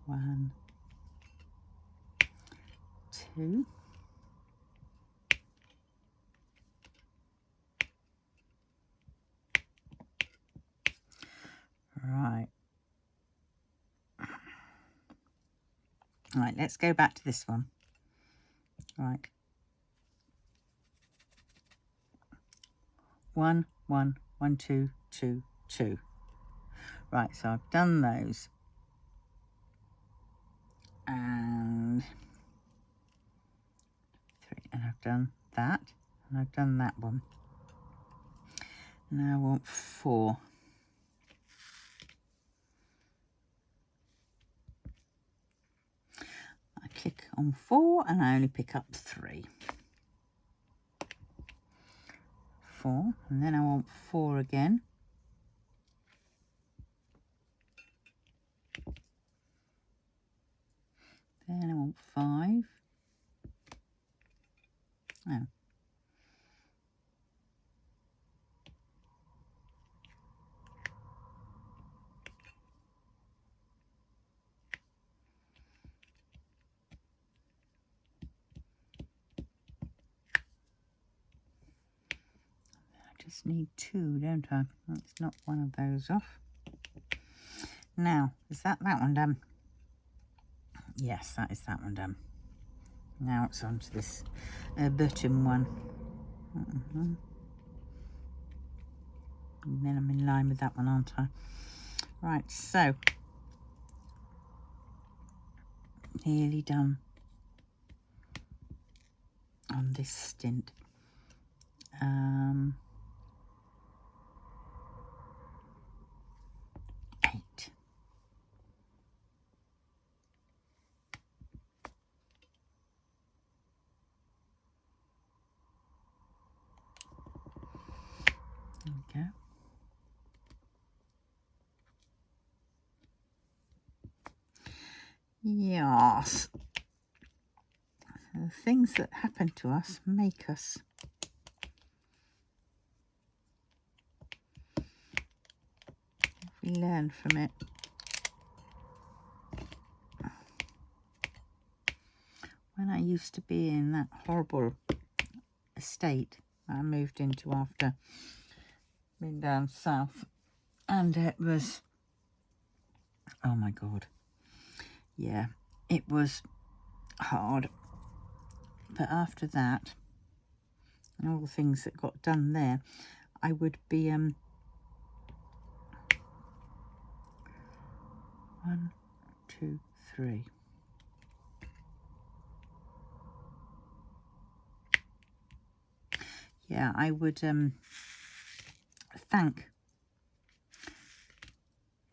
1, 2. Right, let's go back to this one. Right. 1, 1, 1, 2, 2, 2. Right, so I've done those. And 3. And I've done that. And I've done that one. Now I want 4. I click on 4 and I only pick up 3. 4, and then I want 4 again. Then I want 5. Oh. I just need 2, don't I? Let's knock one of those off. Now, is that one done? Yes, that is that one done. Now it's on to this bottom one. And then I'm in line with that one, aren't I? Right, so nearly done on this stint. 8. Okay. Yes. The things that happen to us make us. We learn from it. When I used to be in that horrible estate I moved into after being down south, and it was, oh my God, yeah, it was hard. But after that, and all the things that got done there, I would be 1, 2, 3. Yeah, I would try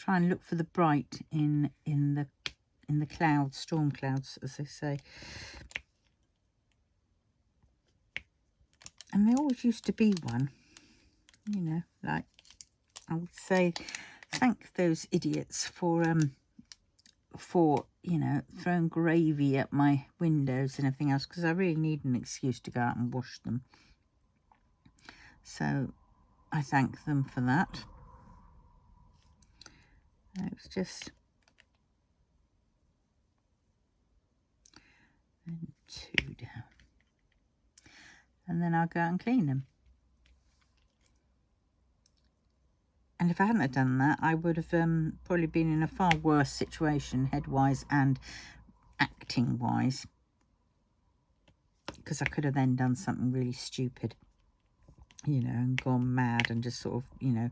and look for the bright in the clouds, storm clouds, as they say. And there always used to be one, you know, like I would say, thank those idiots for you know, throwing gravy at my windows and everything else, because I really need an excuse to go out and wash them. So I thank them for that. It was just... and 2 down. And then I'll go out and clean them. And if I hadn't have done that, I would have probably been in a far worse situation, head-wise and acting-wise. Because I could have then done something really stupid, you know, and gone mad and just sort of, you know,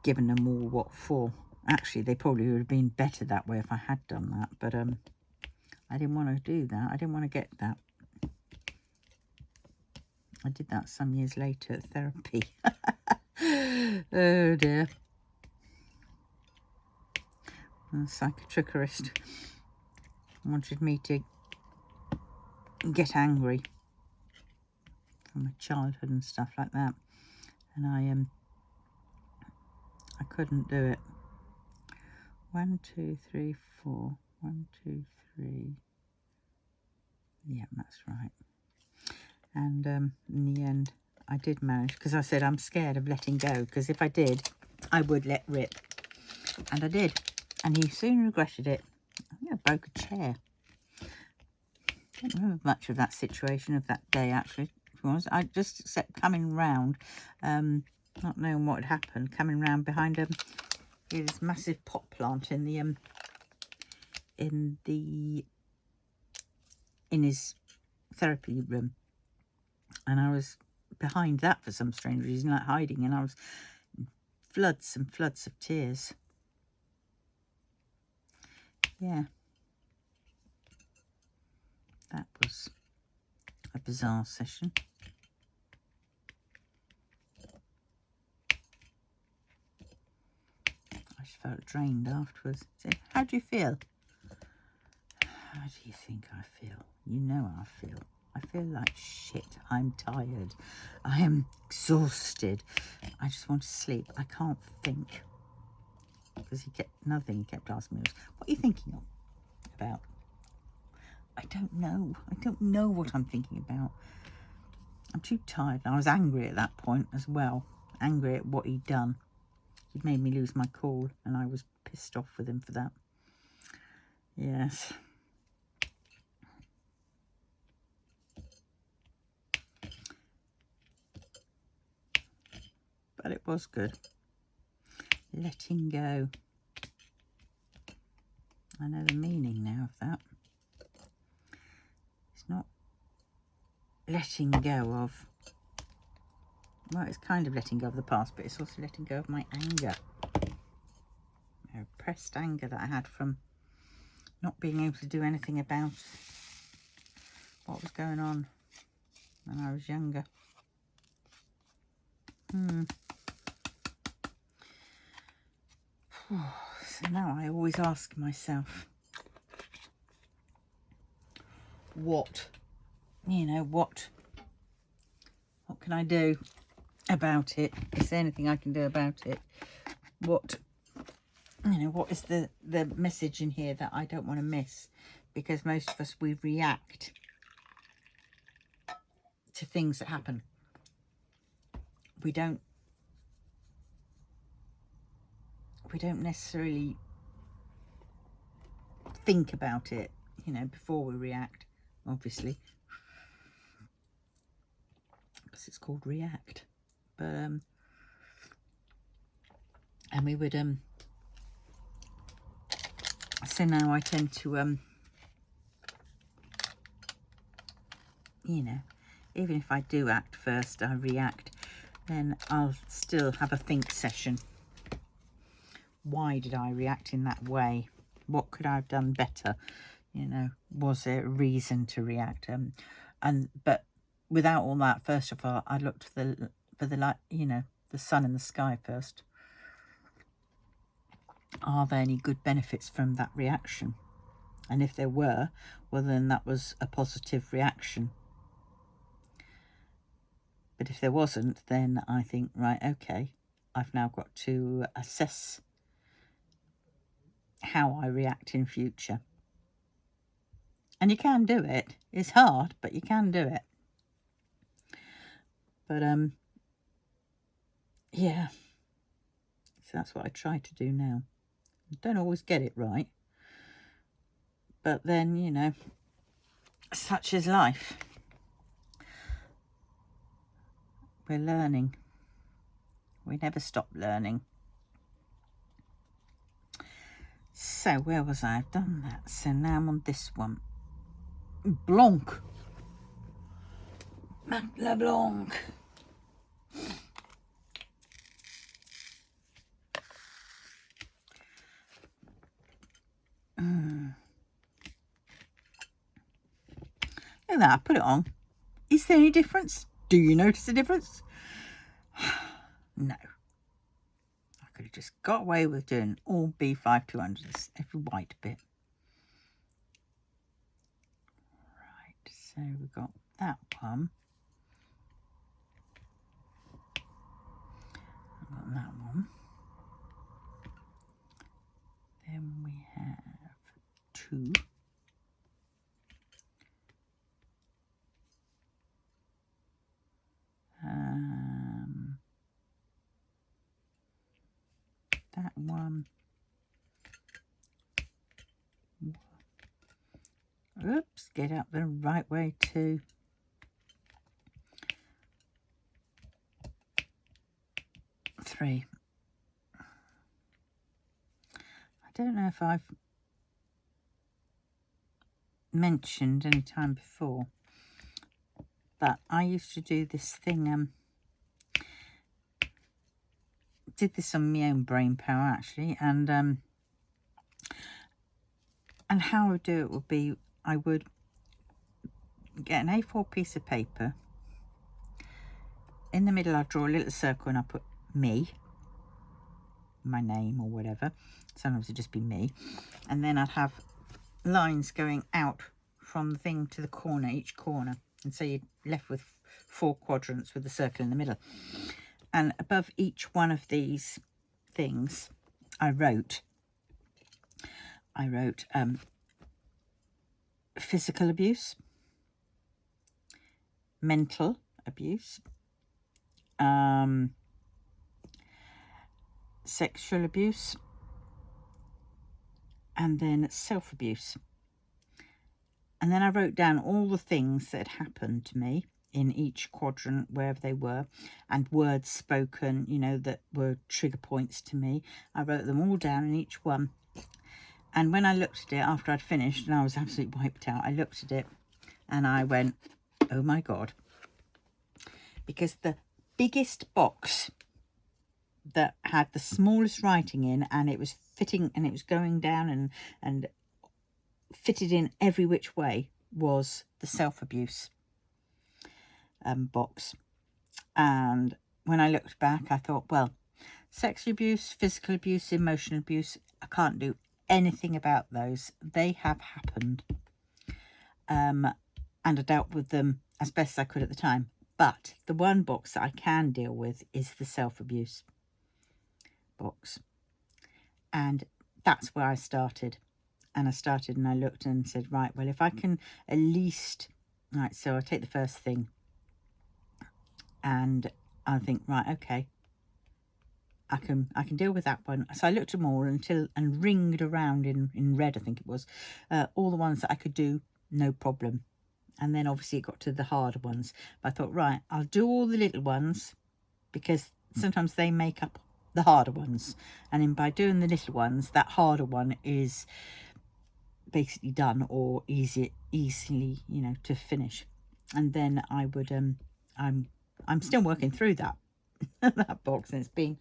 given them all what for. Actually, they probably would have been better that way if I had done that. But I didn't want to do that. I didn't want to get that. I did that some years later at therapy. Oh dear. The psychiatrist wanted me to get angry from my childhood and stuff like that, and I couldn't do it. 1 2 3 4. 1 2 3. Yeah, that's right. And in the end, I did manage, because I said I'm scared of letting go, because if I did, I would let rip. And I did. And he soon regretted it. I think I broke a chair. I don't remember much of that situation, of that day, actually. To be honest. I just kept coming round, not knowing what had happened, coming round behind this massive pot plant in his therapy room. And I was behind that for some strange reason, like hiding, and I was floods and floods of tears. Yeah, that was a bizarre session. I just felt drained afterwards. So, how do you feel? How do you think I feel? You know how I feel. I feel like shit. I'm tired. I am exhausted. I just want to sleep. I can't think. Because another thing he kept asking me was, what are you thinking about? I don't know. I don't know what I'm thinking about. I'm too tired. And I was angry at that point as well. Angry at what he'd done. He'd made me lose my cool, and I was pissed off with him for that. Yes. But it was good. Letting go. I know the meaning now of that. It's not letting go of... well, it's kind of letting go of the past, but it's also letting go of my anger. My repressed anger that I had from not being able to do anything about what was going on when I was younger. So now I always ask myself, what can I do about it? Is there anything I can do about it? What is the message in here that I don't want to miss? Because most of us, we react to things that happen. We don't necessarily think about it, before we react, obviously, because it's called react. But and we would so now I tend to even if I do act first, I react, then I'll still have a think session. Why did I react in that way? what could I have done better? You know, was there a reason to react? But without all that, first of all, I looked for the light, you know, the sun in the sky first. Are there any good benefits from that reaction? And if there were, well, then that was a positive reaction. But if there wasn't, then I think, right, okay, I've now got to assess how I react in future. And you can do it. It's hard, but you can do it. But, yeah. So that's what I try to do now. I don't always get it right. But then, you know, such is life. We're learning. We never stop learning. So, where was I? I've done that. So now I'm on this one. Blanc. Matelas Blanc. Look at that, I put it on. Is there any difference? Do you notice a difference? No. I could have just got away with doing all B5200s, every white bit. Right, so we've got that one. I've got that one. Then we have two. That one. Oops, get up the right way too. Three. I don't know if I've mentioned any time before, but I used to do this thing, did this on my own brain power actually, and how I would do it would be, I would get an A4 piece of paper. In the middle I'd draw a little circle and I put me, my name or whatever. Sometimes it'd just be me. And then I'd have lines going out from the thing to the corner, each corner. And so you're left with 4 quadrants with a circle in the middle. And above each one of these things, I wrote physical abuse, mental abuse, sexual abuse, and then self-abuse. And then I wrote down all the things that had happened to me in each quadrant, wherever they were, and words spoken, you know, that were trigger points to me. I wrote them all down in each one. And when I looked at it after I'd finished, and I was absolutely wiped out, I looked at it and I went, oh my God. Because the biggest box that had the smallest writing in, and it was fitting and it was going down and fitted in every which way, was the self-abuse box. And when I looked back, I thought, well, sexual abuse, physical abuse, emotional abuse, I can't do anything about those. They have happened, and I dealt with them as best I could at the time. But the one box that I can deal with is the self-abuse box, and that's where I started. And I started and I looked and said, right, well, if I can at least, right, so I take the first thing and I think, right, okay, I can deal with that one. So I looked at them all and ringed around in red, I think it was, all the ones that I could do, no problem. And then obviously it got to the harder ones. But I thought, right, I'll do all the little ones because sometimes they make up the harder ones. And then by doing the little ones, that harder one is basically done or easily, you know, to finish. And then I would, I'm still working through that, that box, and it's been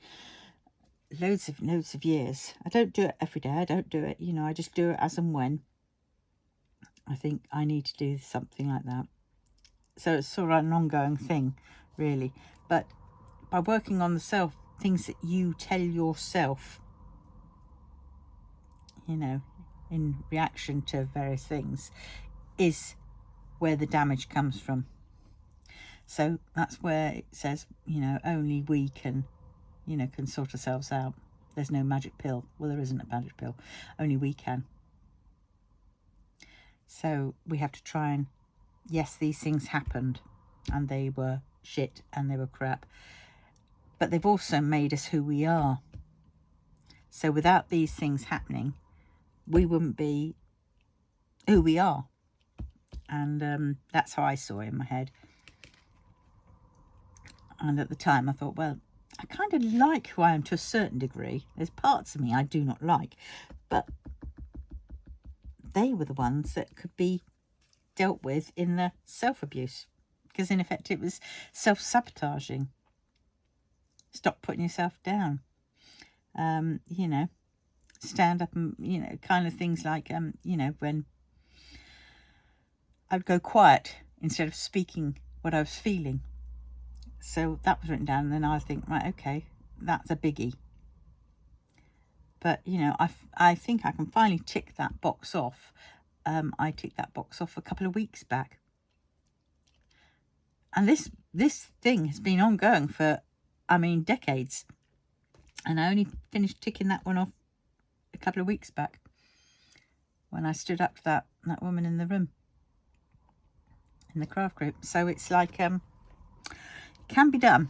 loads of years. I don't do it every day. I don't do it, you know, I just do it as and when I think I need to do something like that. So it's sort of an ongoing thing, really. But by working on the self, things that you tell yourself, you know, in reaction to various things, is where the damage comes from. So that's where it says, you know, only we can, you know, can sort ourselves out. There's no magic pill. Well, there isn't a magic pill. Only we can. So we have to try and, yes, these things happened and they were shit and they were crap, but they've also made us who we are. So without these things happening, we wouldn't be who we are. And that's how I saw it in my head. And at the time I thought, well, I kind of like who I am to a certain degree. There's parts of me I do not like, but they were the ones that could be dealt with in the self-abuse, because in effect it was self-sabotaging. Stop putting yourself down. You know, stand up and, you know, kind of things like, you know, when I'd go quiet instead of speaking what I was feeling. So that was written down, and then I think, right, okay, that's a biggie. But, you know, I think I can finally tick that box off. I ticked that box off a couple of weeks back. And this thing has been ongoing for, I mean, decades. And I only finished ticking that one off a couple of weeks back when I stood up to that woman in the room, in the craft group. So it's like, can be done.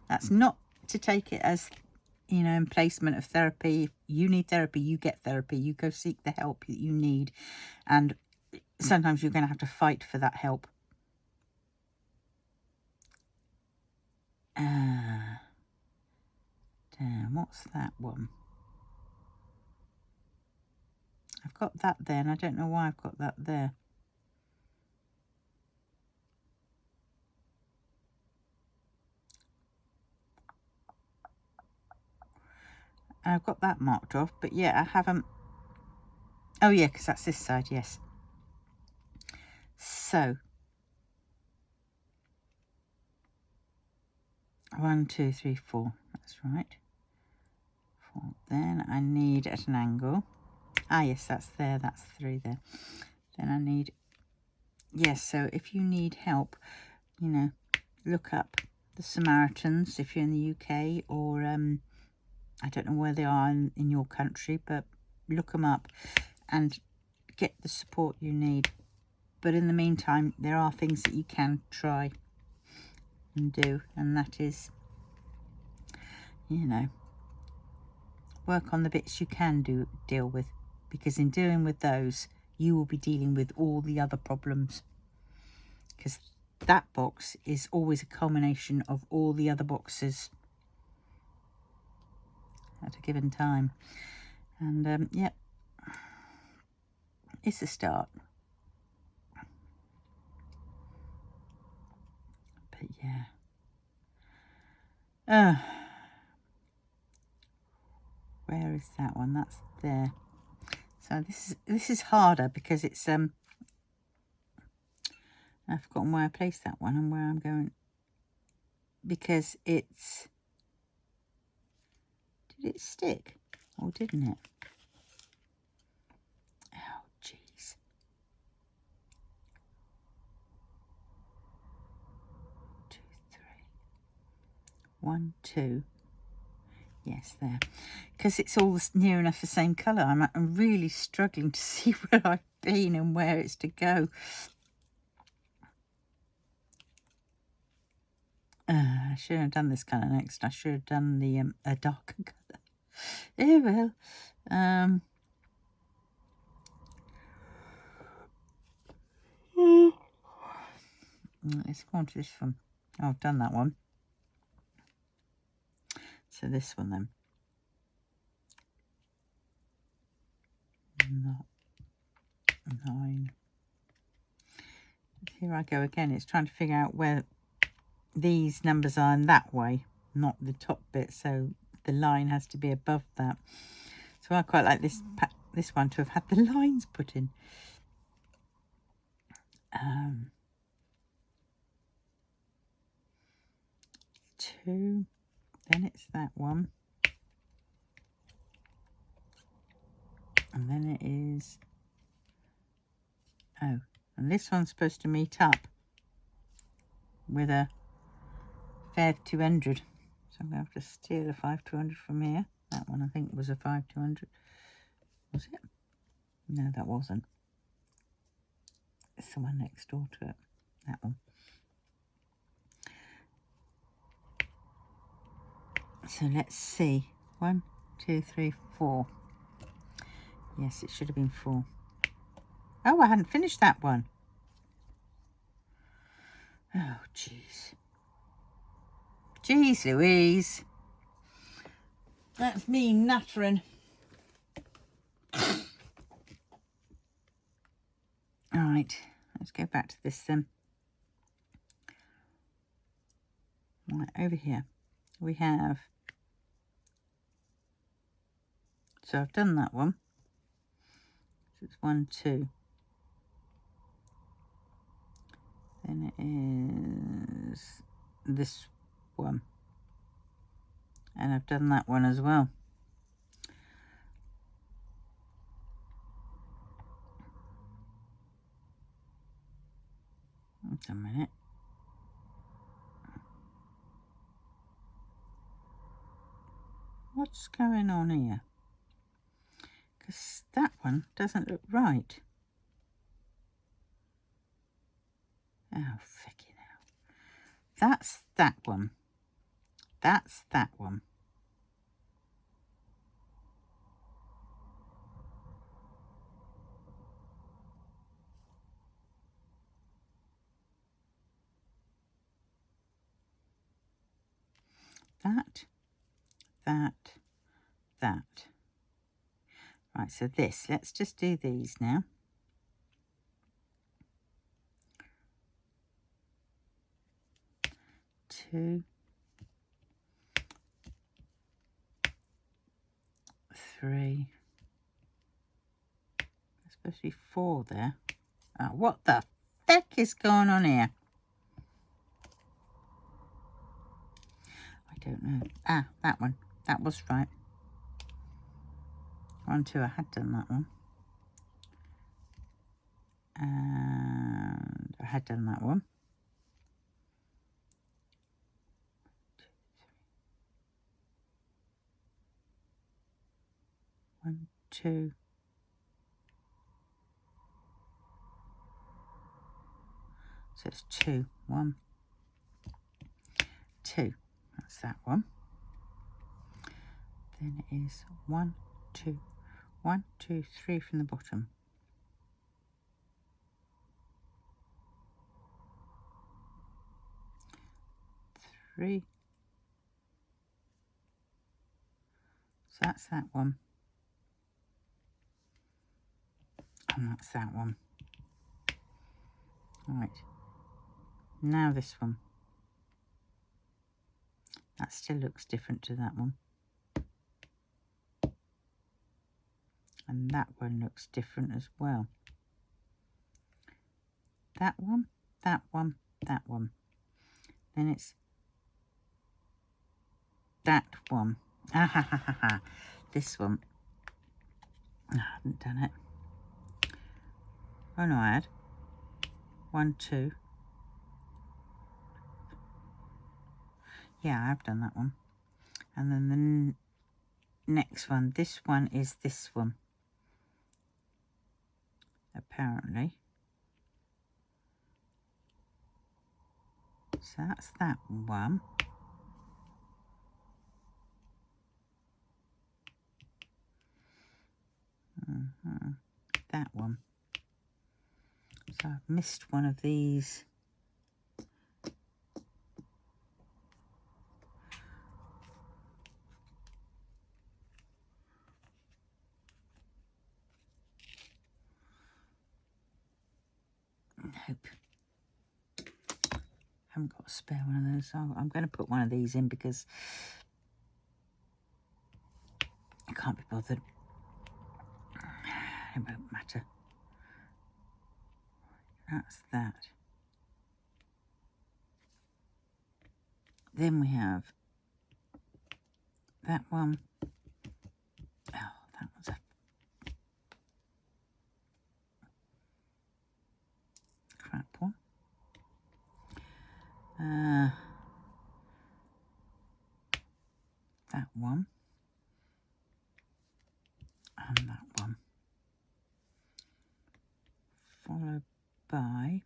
That's not to take it as, you know, in placement of therapy. If you need therapy, you get therapy. You go seek the help that you need. And sometimes you're going to have to fight for that help. Damn, what's that one? I've got that there, and I don't know why I've got that there. And I've got that marked off, but yeah, I haven't. Oh yeah, because that's this side, yes. So 1, 2, 3, 4. That's right. 4. Then I need at an angle. Ah, yes, that's there. That's 3 there. Then I need. Yes. So if you need help, you know, look up the Samaritans if you're in the UK, or I don't know where they are in your country, but look them up and get the support you need. But in the meantime, there are things that you can try and do, and that is, you know, work on the bits you can deal with, because in dealing with those, you will be dealing with all the other problems, because that box is always a culmination of all the other boxes at a given time. And yeah, it's a start. But yeah, where is that one? That's there. So this is harder because it's I've forgotten where I placed that one and where I'm going, because it's, did it stick or didn't it? Oh jeez. 2, 3, 1, 2. Yes, there. Because it's all near enough the same colour. I'm really struggling to see where I've been and where it's to go. I should have done this colour next. I should have done the a darker colour. Oh well. Let's go on to this one. Oh, I've done that one. So this one then. Not 9. Here I go again. It's trying to figure out where these numbers are in that way, not the top bit. So the line has to be above that. So I quite like this one to have had the lines put in. Two, then it's that one, and then it is, oh, and this one's supposed to meet up with a 5200, so I'm going to have to steal a 5200 from here. That one I think was a 5200, was it? No, that wasn't. It's the one next door to it, that one. So let's see, 1, 2, 3, 4. Yes, it should have been 4. Oh, I hadn't finished that one. Oh, jeez. Jeez Louise. That's me nattering. Right, let's go back to this then. Right, over here we have, so I've done that one. So it's 1, 2. Then it is this one. And I've done that one as well. Wait a minute. What's going on here? Because that one doesn't look right. Oh, fucking hell. That's that one. That's that one. That. Right, so this, let's just do these now. Two, 3. There's supposed to be 4 there. What the heck is going on here? I don't know. Ah, that one. That was right. 1, 2, I had done that one. And I had done that one. 1, 2. So it's 2. 1, 2. That's that one. Then it is 1, 2. 1, 2, 3 from the bottom. 3. So that's that one. And that's that one. Right. Now this one. That still looks different to that one. And that one looks different as well. That one, that one, that one. Then it's that one. Ah ha ha ha ha. This one. I haven't done it. Oh no, I had. 1, 2. Yeah, I've done that one. And then the next one. This one is this one. Apparently. So that's that one. That one. So I've missed one of these. Nope. Haven't got a spare one of those. So I'm going to put one of these in because can't be bothered. It won't matter. That's that. Then we have that one. Oh, that one's a crap one. That one. And that one. Followed by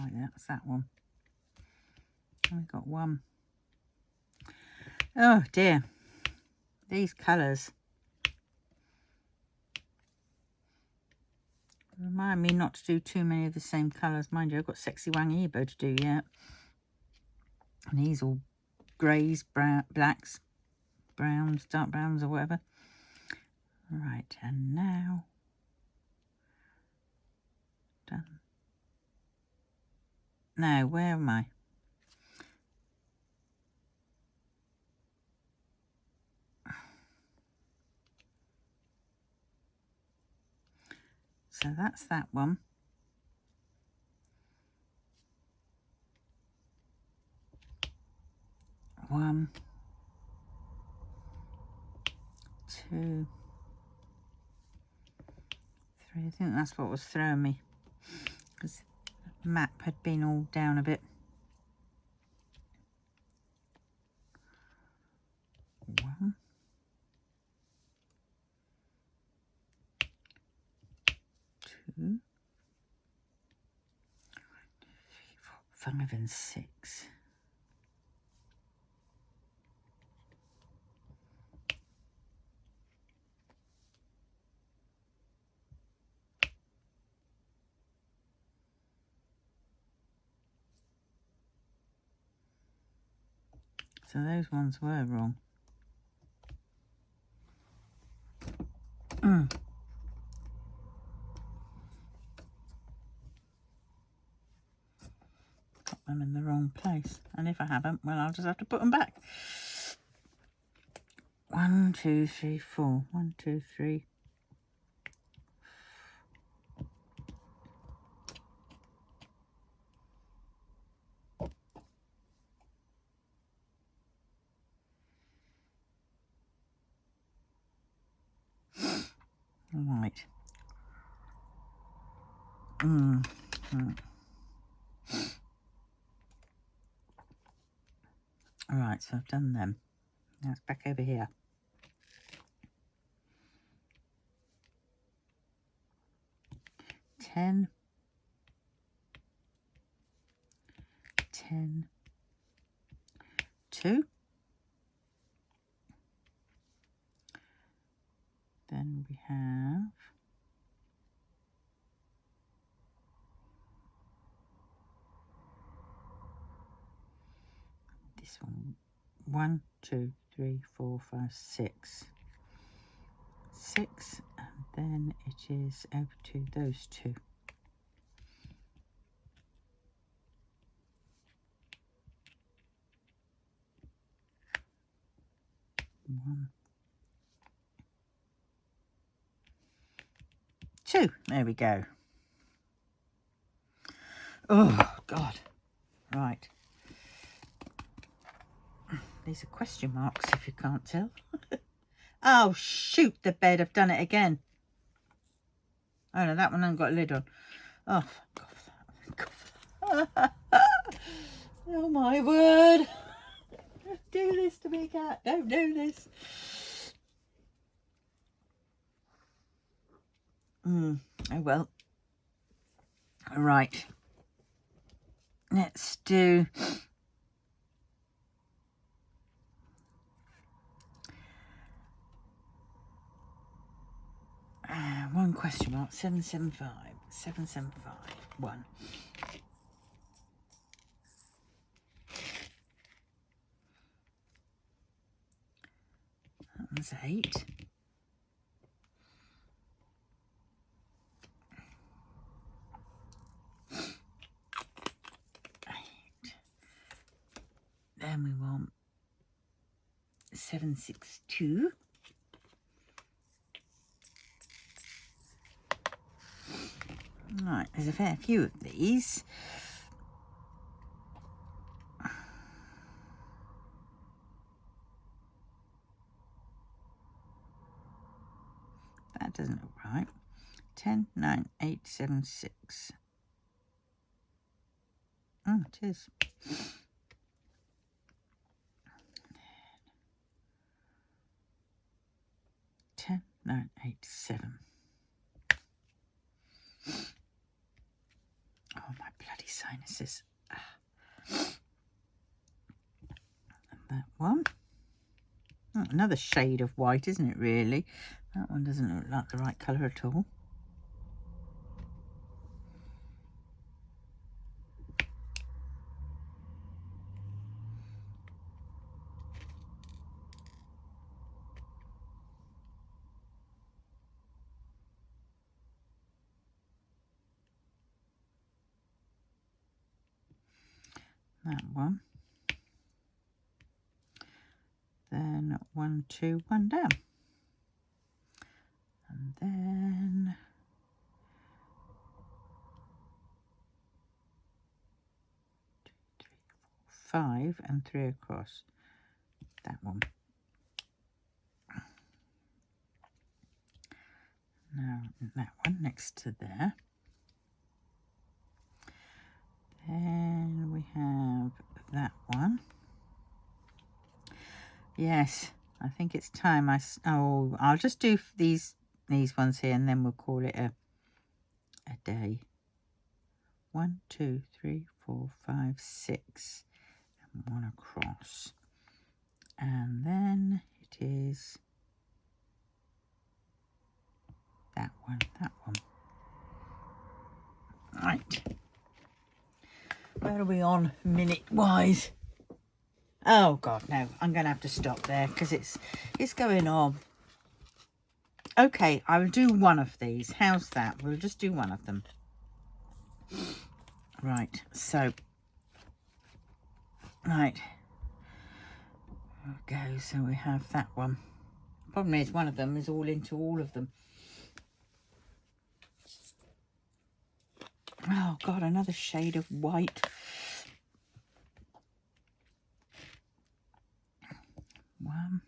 right, that's that one. We've got one. Oh dear, these colours remind me not to do too many of the same colours. Mind you, I've got Sexy Wang Ebo to do yet. And these all greys, brown, blacks, browns, dark browns or whatever. Right, and now done. Now, where am I? So that's that one. One, two, three. I think that's what was throwing me, because the map had been all down a bit. One, two, 3, 4, 5 and 6. So those ones were wrong. Got them in the wrong place. And if I haven't, well, I'll just have to put them back. 1, 2, 3, 4. 1, 2, 3. Right. Alright, so I've done them. Now it's back over here. Ten, 2. Then we have this one. 1, 2, 3, 4, 5, 6. 6, and then it is over to those two. 1, 2. There we go. Oh, God. Right. These are question marks, if you can't tell. Oh, shoot the bed. I've done it again. Oh, no, that one hasn't got a lid on. Oh, God. Oh, my word. Don't do this to me, cat. Don't do this. Oh, well. Right. Let's do... one question mark, 775. 775. 1. That one's 8. 8. Then we want 762. Right, there's a fair few of these. That doesn't look right. 10, 9, 8, 7, 6. Oh, it is. 10, 9, 8, 7. Oh, my bloody sinuses. And that one. Oh, another shade of white, isn't it, really? That one doesn't look like the right colour at all. That one. Then 1, 2, 1 down. And then 2, 3, 4, 5 and 3 across. That one. Now that one next to there. Then we have that one. Yes, I think it's time. I'll just do these ones here, and then we'll call it a day. 1, 2, 3, 4, 5, 6, and 1 across. And then it is that one. Right. Where are we on minute-wise? Oh, God, no. I'm going to have to stop there because it's going on. Okay, I will do one of these. How's that? We'll just do one of them. Right, so... Right. There we go. So we have that one. Problem is, one of them is all into all of them. Oh, God, another shade of white. 1.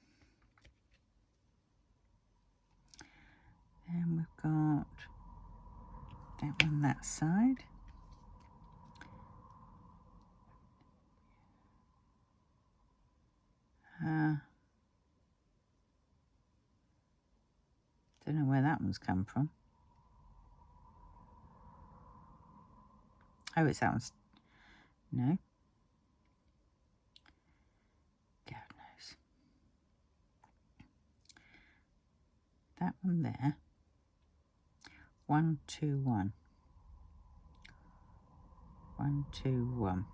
And we've got that one that side. Don't know where that one's come from. Oh, it's that one's. No. God knows. That one there. 1, 2, 1. 1, 2, 1.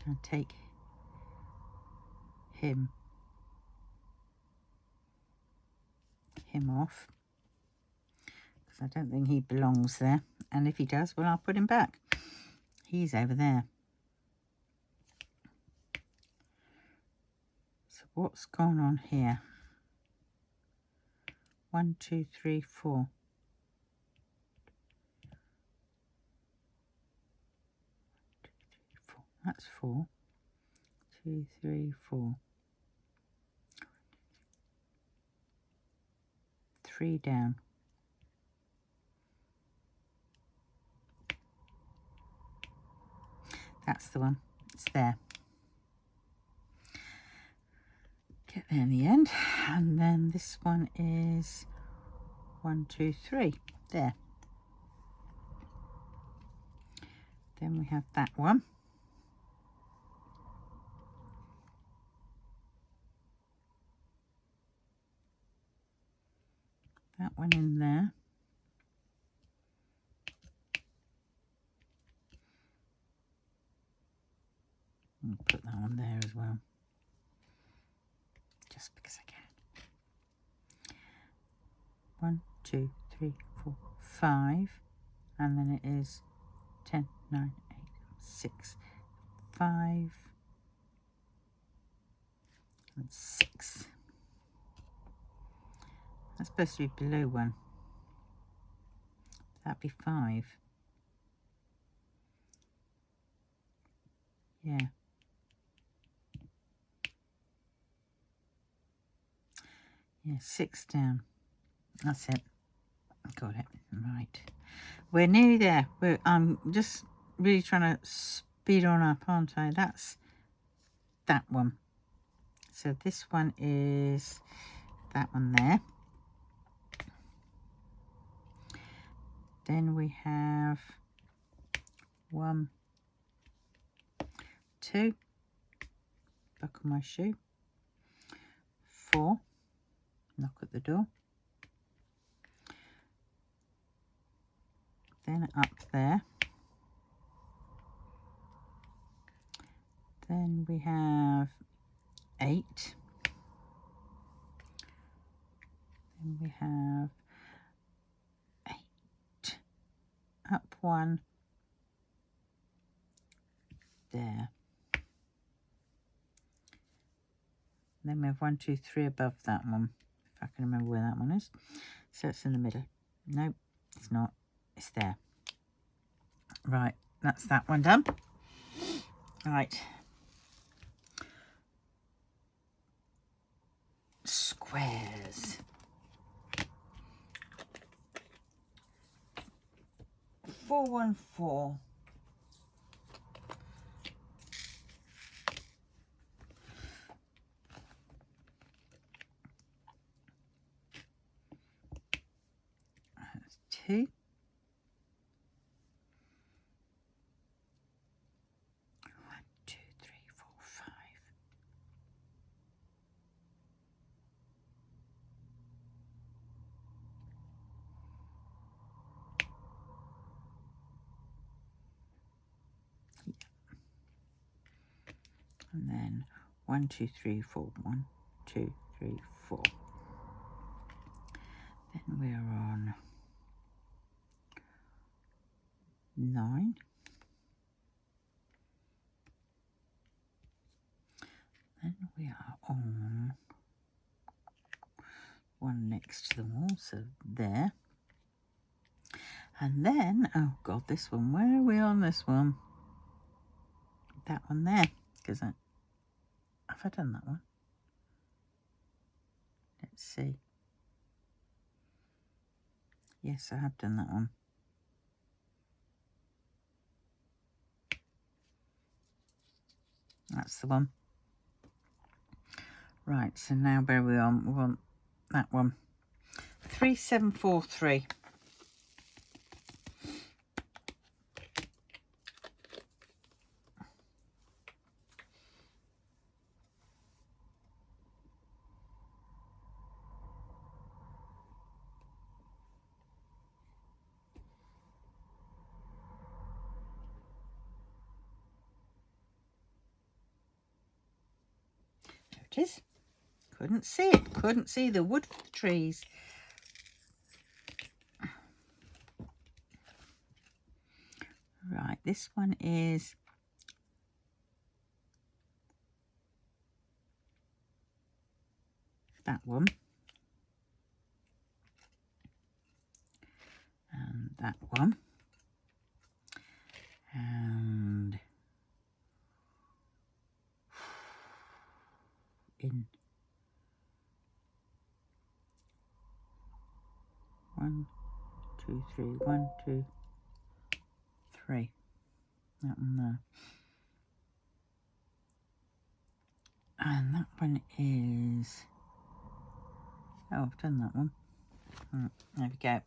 I'll take him off because I don't think he belongs there, and if he does, well, I'll put him back. He's over there. So what's gone on here? 1, 2, 3, 4. 4. That's 4. 2, 3, 4. 3 down. That's the one. It's there. Get there in the end. And then this one is 1, 2, 3. There. Then we have that one. I'll put that one there as well, just because I can. 1, 2, 3, 4, 5, and then it is 10, 9, 8, 6, 5, and 6. That's supposed to be below 1. That'd be 5. Yeah. Yeah, 6 down. That's it. Got it. Right. We're nearly there. I'm just really trying to speed on up, aren't I? That's that one. So this one is that one there. Then we have 1, 2, buckle my shoe, 4, knock at the door, then up there, then we have 8, then we have 8, up 1, there. Then we have 1, 2, 3 above that one, if I can remember where that one is. So it's in the middle. Nope, it's not. It's there. Right, that's that one done. Right. Squares. 414. That's 2. 1, 2, 3, 4, 5. And then 1, 2, 3, 4. 1, 2, 3, 4. Then we're on 9. Then we are on 1 next to the wall, so there. And then, oh God, this one, where are we on this one? That one there, because have I done that one? Let's see. Yes, I have done that one. That's the one. Right, so now where are we on? We want that one. 3743. There it is. Couldn't see it. Couldn't see the wood for the trees. Right, this one is that one. And that one. And in 1, 2, 3, 1, 2, 3. That one there. And that one is, oh, I've done that one. There we go.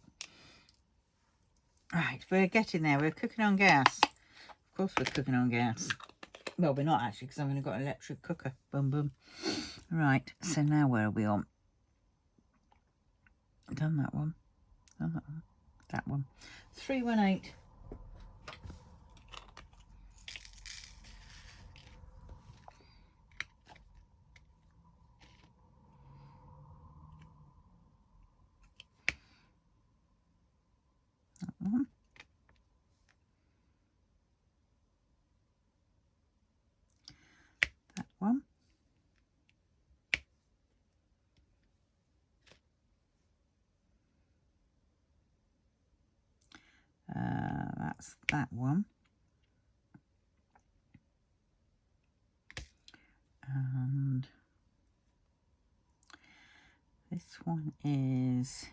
Right, we're getting there. We're cooking on gas. Of course we're cooking on gas. Well, we're not actually, because I've only got an electric cooker. Boom, boom. Right, so now where are we on? Done that one. Done that one. That one. 318. that's that one. And this one is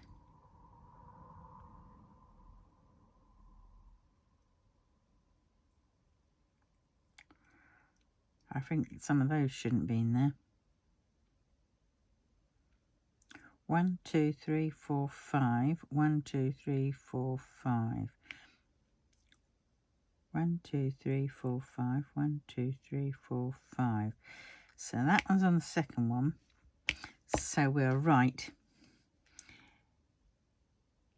I think some of those shouldn't be in there. 1, 2, 3, 4, 5. 1, 2, 3, 4, 5. 1, 2, 3, 4, 5. 1, 2, 3, 4, 5. So that one's on the second one. So we're right.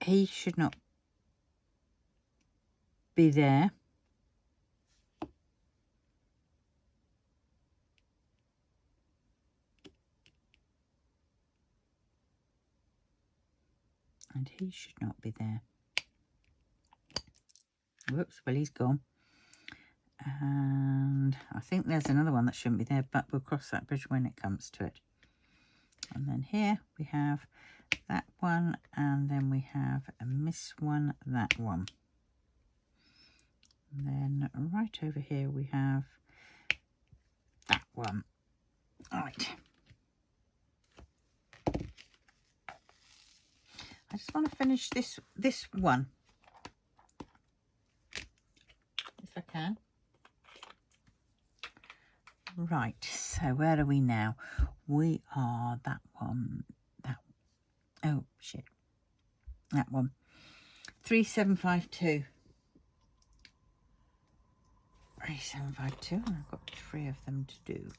He should not be there. And he should not be there. Whoops, well, he's gone. And I think there's another one that shouldn't be there, but we'll cross that bridge when it comes to it. And then here we have that one, and then we have a miss one, that one. And then right over here we have that one. All right. I just want to finish this one, if I can. Right, so where are we now? We are that one, oh shit, that one. 3752. 3752, and I've got 3 of them to do.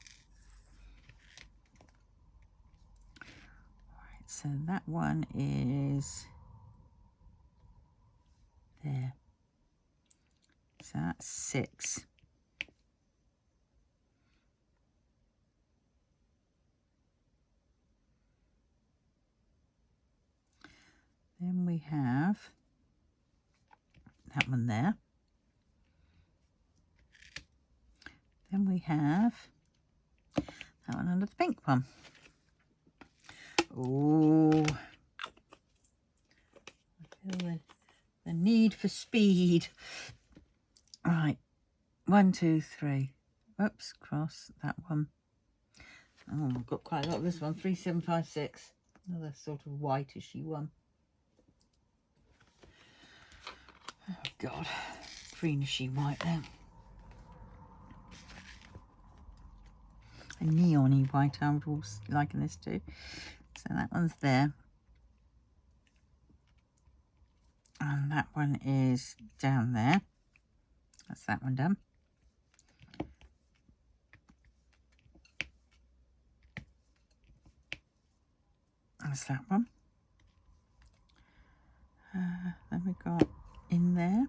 Right, so that one is there. So that's 6. Then we have that one there. Then we have that one under the pink one. Oh, I feel the need for speed. Right, 1, 2, 3. Oops, cross that one. Oh, I've got quite a lot of this one. 3756. Another sort of whitish-y one. Oh God, greenish-y white there. A neon-y white I would also liken this to. So that one's there. And that one is down there. That's that one done. That's that one. Then we got in there.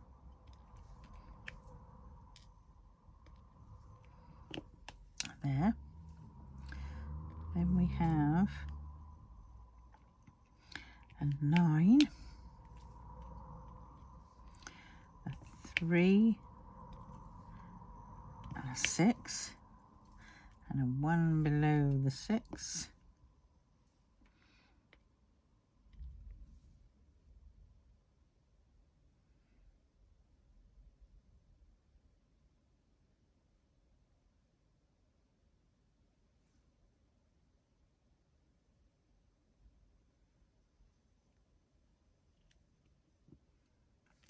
There. Then we have a 9, a 3, and a 6, and a 1 below the 6.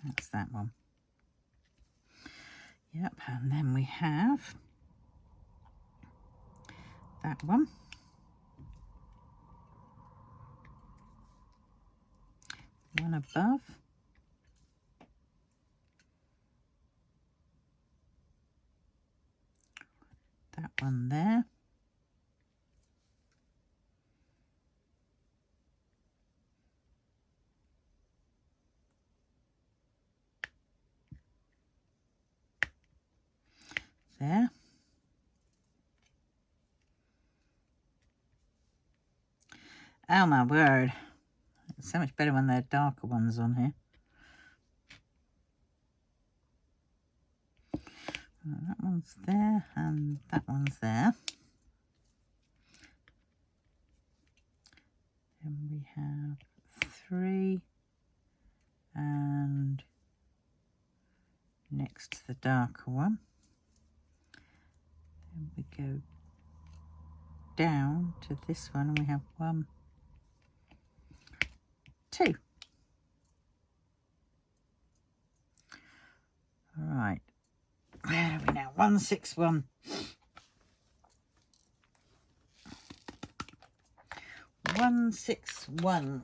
That's that one. Yep, and then we have that one. One above. That one there. There. Oh my word. It's so much better when there are darker ones on here. That one's there and that one's there. Then we have 3 and next to the darker one. And we go down to this one and we have 1, 2. All right, where are we now? 161. 161.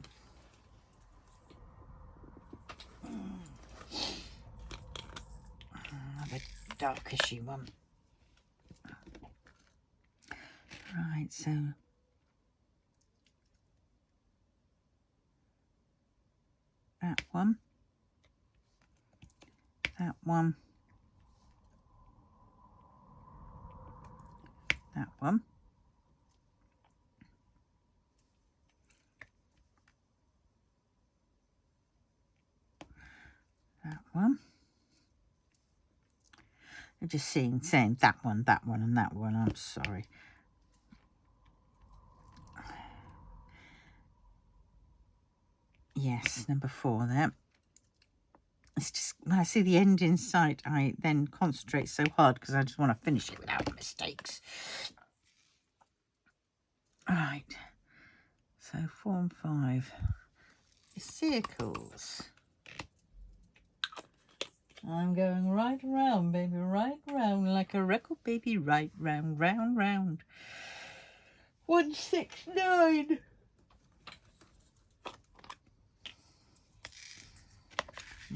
Another darkishy one. Right, so that one, that one, that one, that one. I'm just saying that one, and that one. I'm sorry. Yes, number 4 there. It's just when I see the end in sight, I then concentrate so hard because I just want to finish it without mistakes. Right, so 4 and 5. The circles. I'm going right round, baby, right round like a record, baby, right round, round, round. 169.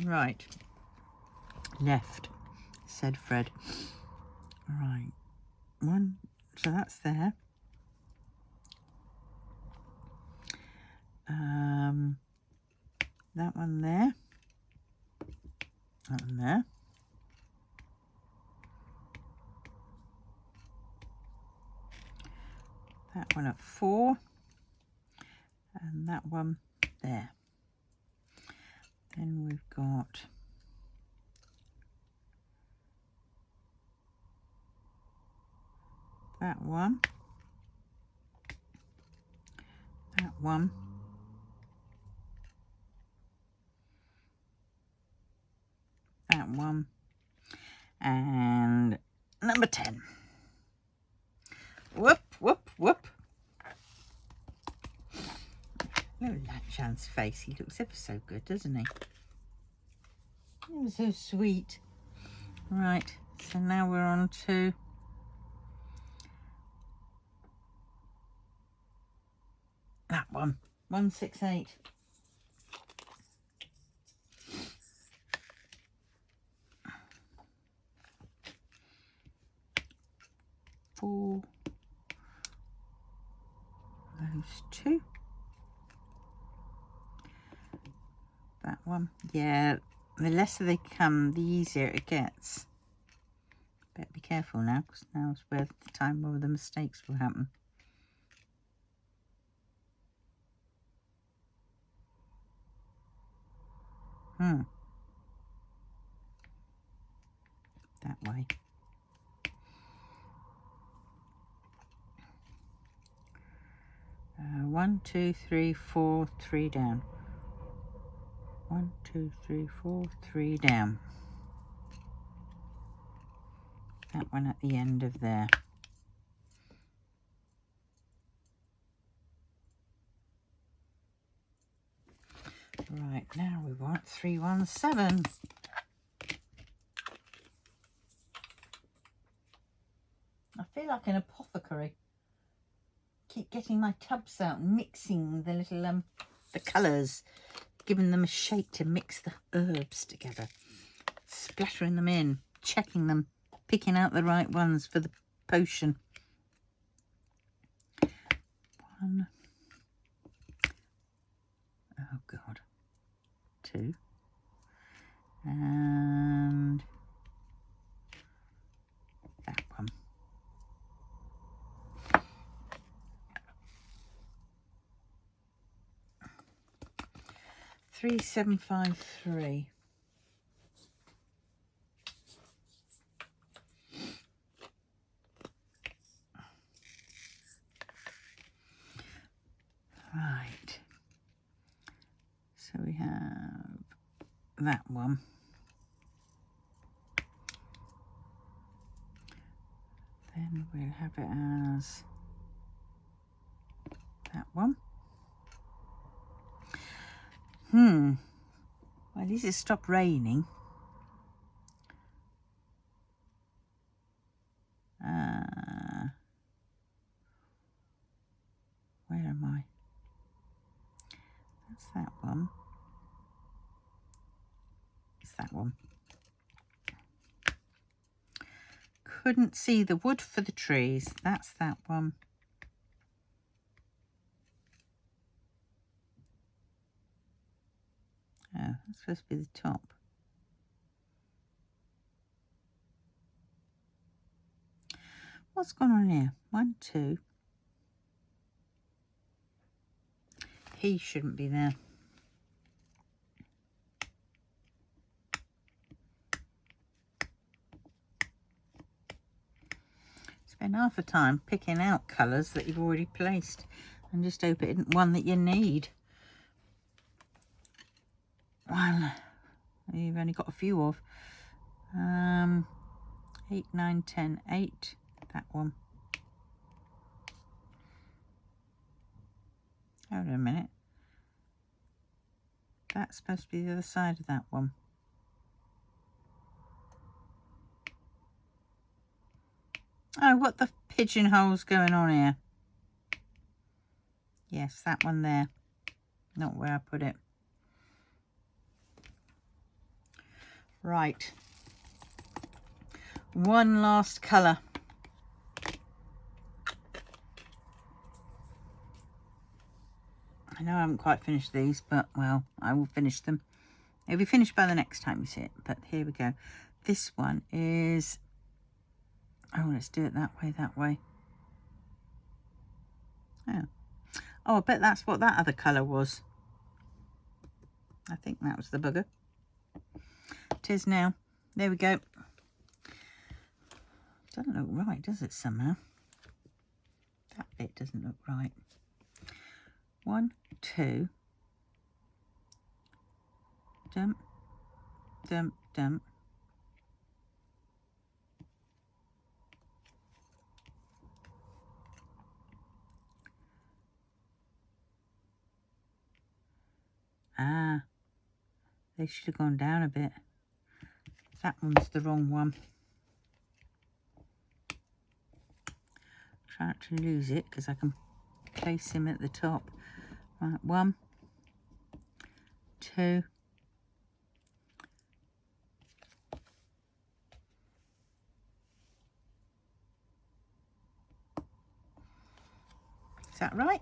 Right, left, said Fred. Right, 1, so that's there. That one there. That one there. That one at 4. And that one there. Then we've got that one, that one, that one, and number 10. Whoop, whoop, whoop. Look at that Jan's face. He looks ever so good, doesn't he? He was so sweet. Right, so now we're on to that one. 168. Four. Those 2. That one. Yeah, the lesser they come, the easier it gets. Better be careful now, because now's where the time where the mistakes will happen. That way. One, 2, 3, 4, 3 down. 1, 2, 3, 4, 3 down. That one at the end of there. Right, now we want 317. I feel like an apothecary. Keep getting my tubs out, mixing the little the colours, giving them a shape to mix the herbs together, splattering them in, checking them, picking out the right ones for the potion. 1. Oh God. 2. And that one. 3753. Right. So we have that one. And we'll have it as that one. Well, at least it stopped raining. Where am I? That's that one. It's that one. Couldn't see the wood for the trees. That's that one. Oh, that's supposed to be the top. What's gone on here? 1, 2. He shouldn't be there. Spend half the time picking out colours that you've already placed and just hope it isn't one that you need. Well, you've only got a few of. 8, 9, 10, 8. That one. Hold on a minute. That's supposed to be the other side of that one. Oh, what the pigeonhole's going on here? Yes, that one there. Not where I put it. Right. One last colour. I know I haven't quite finished these, but, well, I will finish them. It'll be finished by the next time you see it, but here we go. This one is... Oh, let's do it that way. Oh, I bet that's what that other colour was. I think that was the bugger. It is now. There we go. Doesn't look right, does it, somehow? That bit doesn't look right. 1, 2. Dump, dump, dump. Ah, they should have gone down a bit. That one's the wrong one. Try not to lose it because I can place him at the top. Right, 1, 2. Is that right?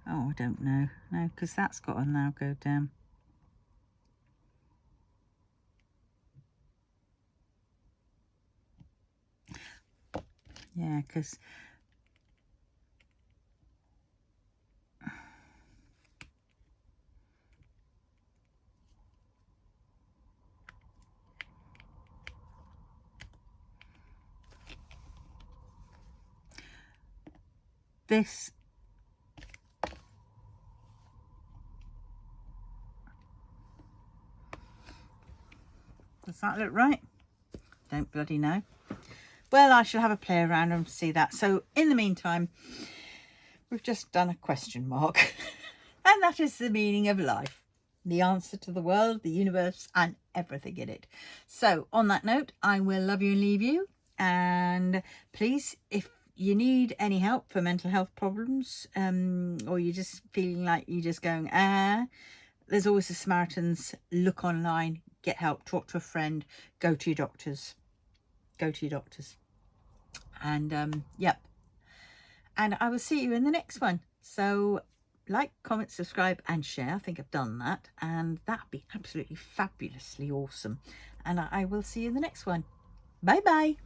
Oh, I don't know. No, because that's got to now go down. Yeah, because this does that look right? Don't bloody know. Well, I shall have a play around and see that. So in the meantime, we've just done a question mark. And that is the meaning of life. The answer to the world, the universe, and everything in it. So on that note, I will love you and leave you. And please, if you need any help for mental health problems, or you're just feeling like you're just going, there's always the Samaritans. Look online, get help, talk to a friend, go to your doctors. Go to your doctors. And yep. And I will see you in the next one. So like, comment, subscribe and share. I think I've done that, and that'd be absolutely fabulously awesome. And I will see you in the next one. Bye bye.